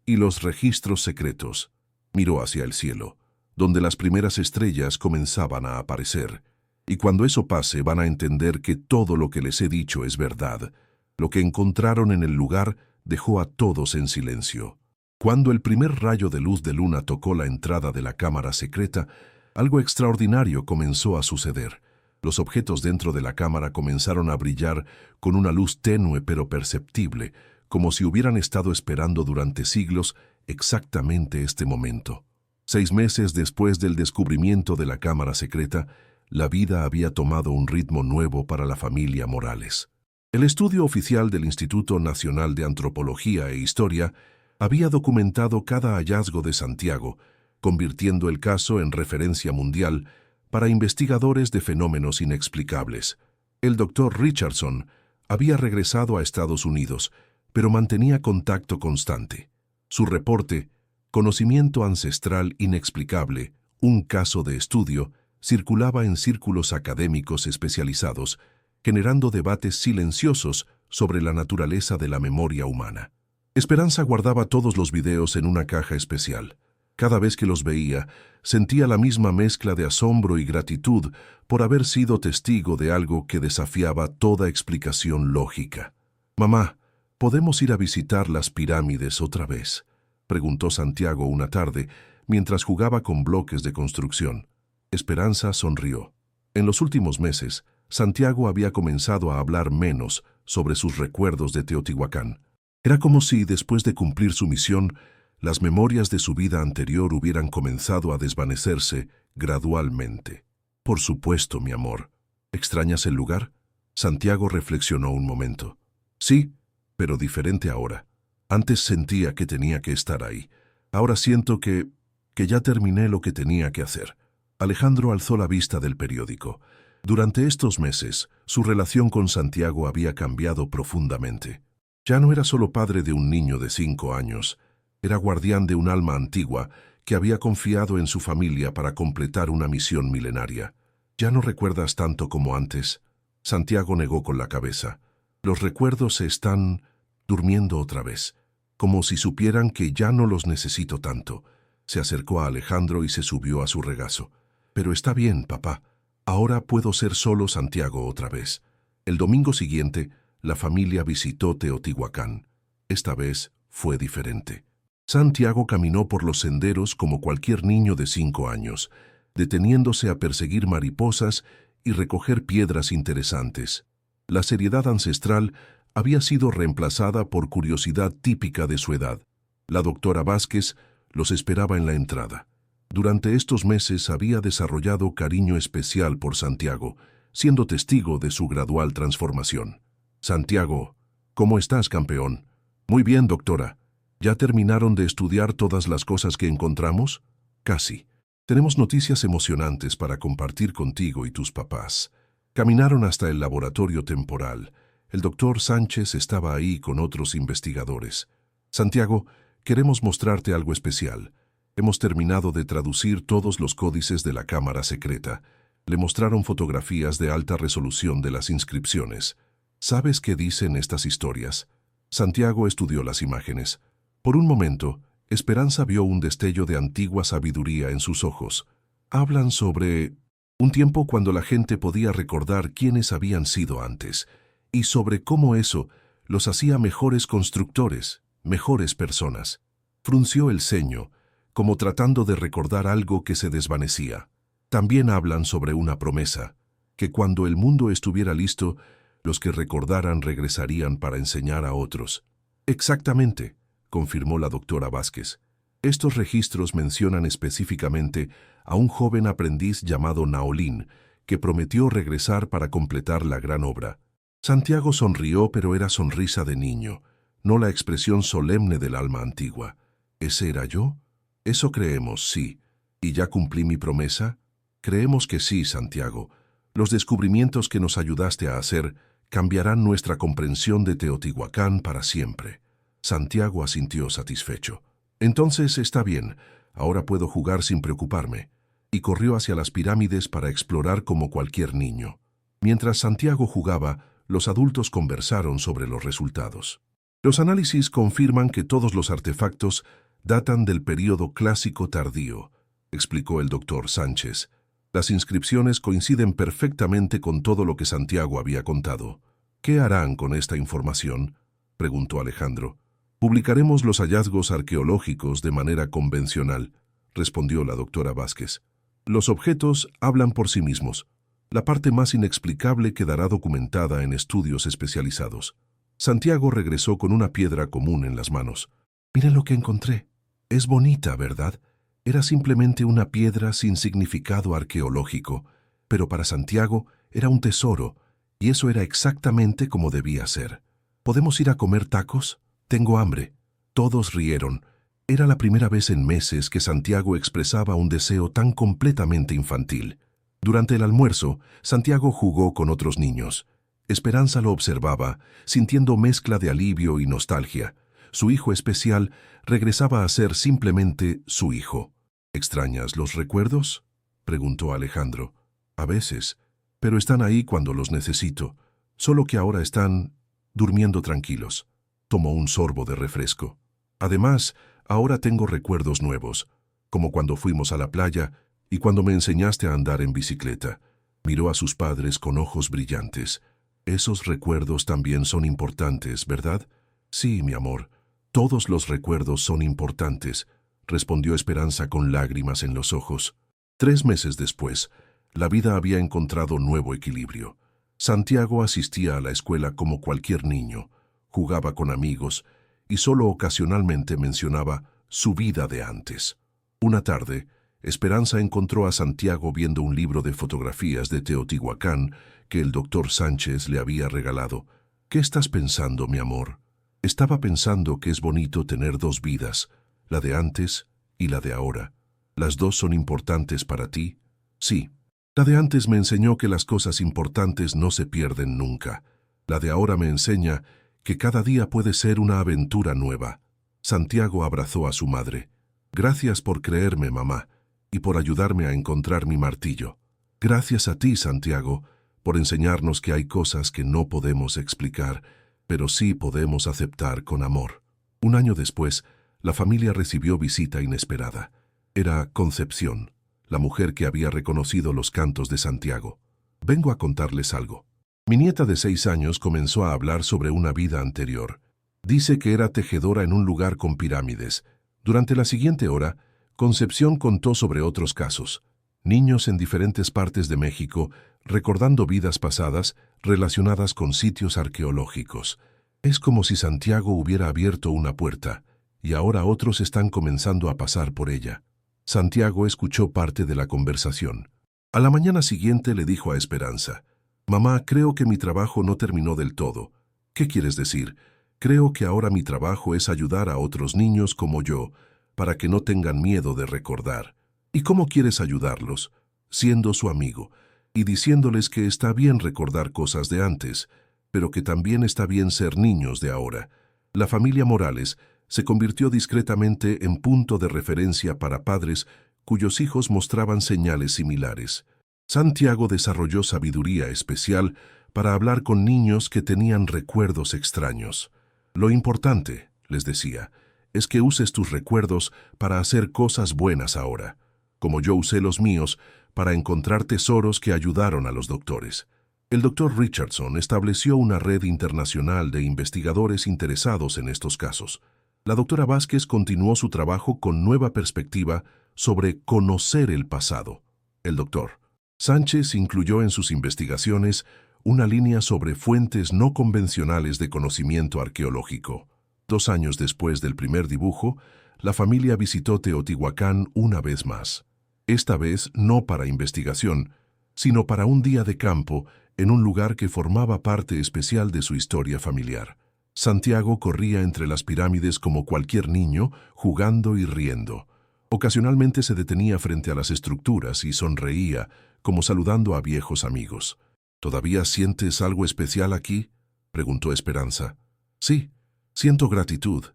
y los registros secretos». Miró hacia el cielo, donde las primeras estrellas comenzaban a aparecer. «Y cuando eso pase van a entender que todo lo que les he dicho es verdad. Lo que encontraron en el lugar dejó a todos en silencio». Cuando el primer rayo de luz de luna tocó la entrada de la cámara secreta, algo extraordinario comenzó a suceder. Los objetos dentro de la cámara comenzaron a brillar con una luz tenue pero perceptible, como si hubieran estado esperando durante siglos exactamente este momento. 6 meses después del descubrimiento de la cámara secreta, la vida había tomado un ritmo nuevo para la familia Morales. El estudio oficial del Instituto Nacional de Antropología e Historia había documentado cada hallazgo de Santiago, convirtiendo el caso en referencia mundial para investigadores de fenómenos inexplicables. El doctor Richardson había regresado a Estados Unidos, pero mantenía contacto constante. Su reporte, Conocimiento Ancestral Inexplicable, un caso de estudio, circulaba en círculos académicos especializados, generando debates silenciosos sobre la naturaleza de la memoria humana. Esperanza guardaba todos los videos en una caja especial. Cada vez que los veía, sentía la misma mezcla de asombro y gratitud por haber sido testigo de algo que desafiaba toda explicación lógica. «Mamá, ¿podemos ir a visitar las pirámides otra vez?», preguntó Santiago una tarde, mientras jugaba con bloques de construcción. Esperanza sonrió. En los últimos meses, Santiago había comenzado a hablar menos sobre sus recuerdos de Teotihuacán. Era como si, después de cumplir su misión, las memorias de su vida anterior hubieran comenzado a desvanecerse gradualmente. «Por supuesto, mi amor. ¿Extrañas el lugar?». Santiago reflexionó un momento. «Sí, pero diferente ahora. Antes sentía que tenía que estar ahí. Ahora siento que ya terminé lo que tenía que hacer». Alejandro alzó la vista del periódico. Durante estos meses, su relación con Santiago había cambiado profundamente. Ya no era solo padre de un niño de 5 años, era guardián de un alma antigua que había confiado en su familia para completar una misión milenaria. «¿Ya no recuerdas tanto como antes?». Santiago negó con la cabeza. «Los recuerdos se están durmiendo otra vez, como si supieran que ya no los necesito tanto». Se acercó a Alejandro y se subió a su regazo. «Pero está bien, papá. Ahora puedo ser solo Santiago otra vez». El domingo siguiente, la familia visitó Teotihuacán. Esta vez fue diferente. Santiago caminó por los senderos como cualquier niño de 5 años, deteniéndose a perseguir mariposas y recoger piedras interesantes. La seriedad ancestral había sido reemplazada por curiosidad típica de su edad. La doctora Vázquez los esperaba en la entrada. Durante estos meses había desarrollado cariño especial por Santiago, siendo testigo de su gradual transformación. Santiago, ¿cómo estás, campeón? Muy bien, doctora. ¿Ya terminaron de estudiar todas las cosas que encontramos? Casi. Tenemos noticias emocionantes para compartir contigo y tus papás. Caminaron hasta el laboratorio temporal. El doctor Sánchez estaba ahí con otros investigadores. Santiago, queremos mostrarte algo especial. Hemos terminado de traducir todos los códices de la cámara secreta. Le mostraron fotografías de alta resolución de las inscripciones. ¿Sabes qué dicen estas historias? Santiago estudió las imágenes. Por un momento, Esperanza vio un destello de antigua sabiduría en sus ojos. Hablan sobre un tiempo cuando la gente podía recordar quiénes habían sido antes, y sobre cómo eso los hacía mejores constructores, mejores personas. Frunció el ceño, como tratando de recordar algo que se desvanecía. También hablan sobre una promesa, que cuando el mundo estuviera listo, los que recordaran regresarían para enseñar a otros. Exactamente, confirmó la doctora Vázquez. Estos registros mencionan específicamente a un joven aprendiz llamado Naolín, que prometió regresar para completar la gran obra. Santiago sonrió, pero era sonrisa de niño, no la expresión solemne del alma antigua. ¿Ese era yo? Eso creemos, sí. ¿Y ya cumplí mi promesa? Creemos que sí, Santiago. Los descubrimientos que nos ayudaste a hacer cambiarán nuestra comprensión de Teotihuacán para siempre. Santiago asintió satisfecho. Entonces está bien, ahora puedo jugar sin preocuparme. Y corrió hacia las pirámides para explorar como cualquier niño. Mientras Santiago jugaba, los adultos conversaron sobre los resultados. Los análisis confirman que todos los artefactos datan del período clásico tardío, explicó el doctor Sánchez. Las inscripciones coinciden perfectamente con todo lo que Santiago había contado. ¿Qué harán con esta información?, preguntó Alejandro. Publicaremos los hallazgos arqueológicos de manera convencional, respondió la doctora Vázquez. Los objetos hablan por sí mismos. La parte más inexplicable quedará documentada en estudios especializados. Santiago regresó con una piedra común en las manos. Miren lo que encontré. Es bonita, ¿verdad? Era simplemente una piedra sin significado arqueológico, pero para Santiago era un tesoro, y eso era exactamente como debía ser. ¿Podemos ir a comer tacos? Tengo hambre. Todos rieron. Era la primera vez en meses que Santiago expresaba un deseo tan completamente infantil. Durante el almuerzo, Santiago jugó con otros niños. Esperanza lo observaba, sintiendo mezcla de alivio y nostalgia. Su hijo especial regresaba a ser simplemente su hijo. ¿Extrañas los recuerdos?, preguntó Alejandro. A veces, pero están ahí cuando los necesito, solo que ahora están durmiendo tranquilos. Tomó un sorbo de refresco. Además, ahora tengo recuerdos nuevos, como cuando fuimos a la playa y cuando me enseñaste a andar en bicicleta. Miró a sus padres con ojos brillantes. Esos recuerdos también son importantes, ¿verdad? Sí, mi amor. Todos los recuerdos son importantes, respondió Esperanza con lágrimas en los ojos. 3 meses después, la vida había encontrado nuevo equilibrio. Santiago asistía a la escuela como cualquier niño, jugaba con amigos y solo ocasionalmente mencionaba su vida de antes. Una tarde, Esperanza encontró a Santiago viendo un libro de fotografías de Teotihuacán que el doctor Sánchez le había regalado. ¿Qué estás pensando, mi amor? Estaba pensando que es bonito tener 2 vidas, la de antes y la de ahora. ¿Las 2 son importantes para ti? Sí. La de antes me enseñó que las cosas importantes no se pierden nunca. La de ahora me enseña que cada día puede ser una aventura nueva. Santiago abrazó a su madre. Gracias por creerme, mamá, y por ayudarme a encontrar mi martillo. Gracias a ti, Santiago, por enseñarnos que hay cosas que no podemos explicar, pero sí podemos aceptar con amor. 1 año después, la familia recibió visita inesperada. Era Concepción, la mujer que había reconocido los cantos de Santiago. Vengo a contarles algo. Mi nieta de 6 años comenzó a hablar sobre una vida anterior. Dice que era tejedora en un lugar con pirámides. Durante la siguiente hora, Concepción contó sobre otros casos. Niños en diferentes partes de México recordando vidas pasadas relacionadas con sitios arqueológicos. Es como si Santiago hubiera abierto una puerta, y ahora otros están comenzando a pasar por ella. Santiago escuchó parte de la conversación. A la mañana siguiente le dijo a Esperanza: «Mamá, creo que mi trabajo no terminó del todo». «¿Qué quieres decir?» «Creo que ahora mi trabajo es ayudar a otros niños como yo, para que no tengan miedo de recordar». «¿Y cómo quieres ayudarlos?» «Siendo su amigo, y diciéndoles que está bien recordar cosas de antes, pero que también está bien ser niños de ahora». La familia Morales se convirtió discretamente en punto de referencia para padres cuyos hijos mostraban señales similares. Santiago desarrolló sabiduría especial para hablar con niños que tenían recuerdos extraños. «Lo importante», les decía, «es que uses tus recuerdos para hacer cosas buenas ahora, como yo usé los míos para encontrar tesoros que ayudaron a los doctores». El doctor Richardson estableció una red internacional de investigadores interesados en estos casos. La doctora Vázquez continuó su trabajo con nueva perspectiva sobre conocer el pasado. El doctor Sánchez incluyó en sus investigaciones una línea sobre fuentes no convencionales de conocimiento arqueológico. 2 años después del primer dibujo, la familia visitó Teotihuacán una vez más. Esta vez no para investigación, sino para un día de campo en un lugar que formaba parte especial de su historia familiar. Santiago corría entre las pirámides como cualquier niño, jugando y riendo. Ocasionalmente se detenía frente a las estructuras y sonreía, como saludando a viejos amigos. «¿Todavía sientes algo especial aquí?», preguntó Esperanza. «Sí, siento gratitud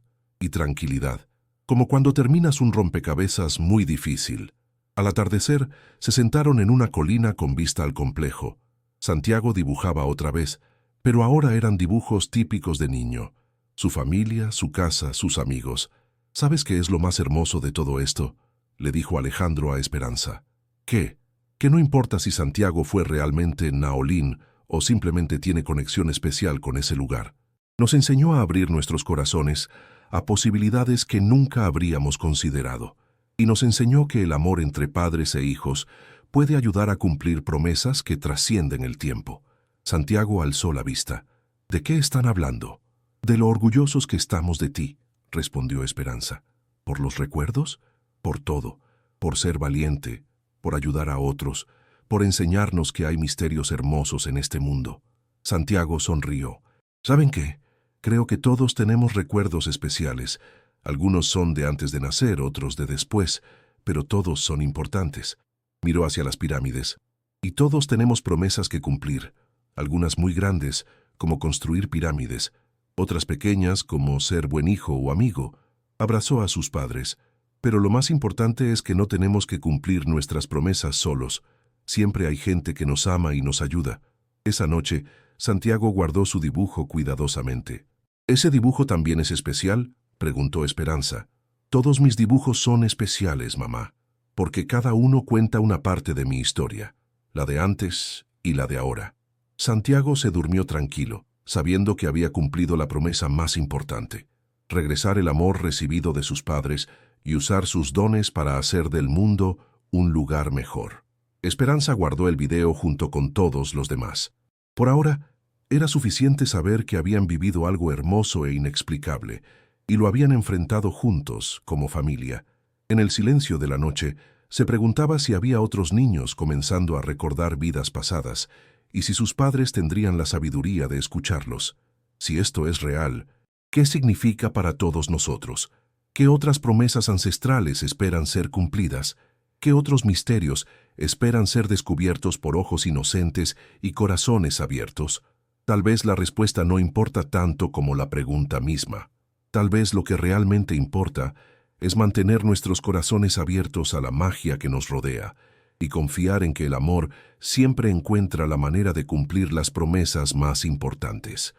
y tranquilidad, como cuando terminas un rompecabezas muy difícil». Al atardecer, se sentaron en una colina con vista al complejo. Santiago dibujaba otra vez, pero ahora eran dibujos típicos de niño. Su familia, su casa, sus amigos. «¿Sabes qué es lo más hermoso de todo esto?», le dijo Alejandro a Esperanza. «¿Qué? Que no importa si Santiago fue realmente Naolín o simplemente tiene conexión especial con ese lugar. Nos enseñó a abrir nuestros corazones a posibilidades que nunca habríamos considerado. Y nos enseñó que el amor entre padres e hijos puede ayudar a cumplir promesas que trascienden el tiempo». Santiago alzó la vista. «¿De qué están hablando?» «De lo orgullosos que estamos de ti», respondió Esperanza. «¿Por los recuerdos?» «Por todo, por ser valiente, por ayudar a otros, por enseñarnos que hay misterios hermosos en este mundo». Santiago sonrió. «¿Saben qué? Creo que todos tenemos recuerdos especiales. Algunos son de antes de nacer, otros de después, pero todos son importantes». Miró hacia las pirámides. «Y todos tenemos promesas que cumplir, algunas muy grandes, como construir pirámides, otras pequeñas, como ser buen hijo o amigo». Abrazó a sus padres. «Pero lo más importante es que no tenemos que cumplir nuestras promesas solos. Siempre hay gente que nos ama y nos ayuda». Esa noche, Santiago guardó su dibujo cuidadosamente. «¿Ese dibujo también es especial?», preguntó Esperanza. «Todos mis dibujos son especiales, mamá, porque cada uno cuenta una parte de mi historia, la de antes y la de ahora». Santiago se durmió tranquilo, sabiendo que había cumplido la promesa más importante: regresar el amor recibido de sus padres y usar sus dones para hacer del mundo un lugar mejor. Esperanza guardó el video junto con todos los demás. Por ahora, era suficiente saber que habían vivido algo hermoso e inexplicable, y lo habían enfrentado juntos, como familia. En el silencio de la noche, se preguntaba si había otros niños comenzando a recordar vidas pasadas, y si sus padres tendrían la sabiduría de escucharlos. Si esto es real, ¿qué significa para todos nosotros? ¿Qué otras promesas ancestrales esperan ser cumplidas? ¿Qué otros misterios esperan ser descubiertos por ojos inocentes y corazones abiertos? Tal vez la respuesta no importa tanto como la pregunta misma. Tal vez lo que realmente importa es mantener nuestros corazones abiertos a la magia que nos rodea y confiar en que el amor siempre encuentra la manera de cumplir las promesas más importantes.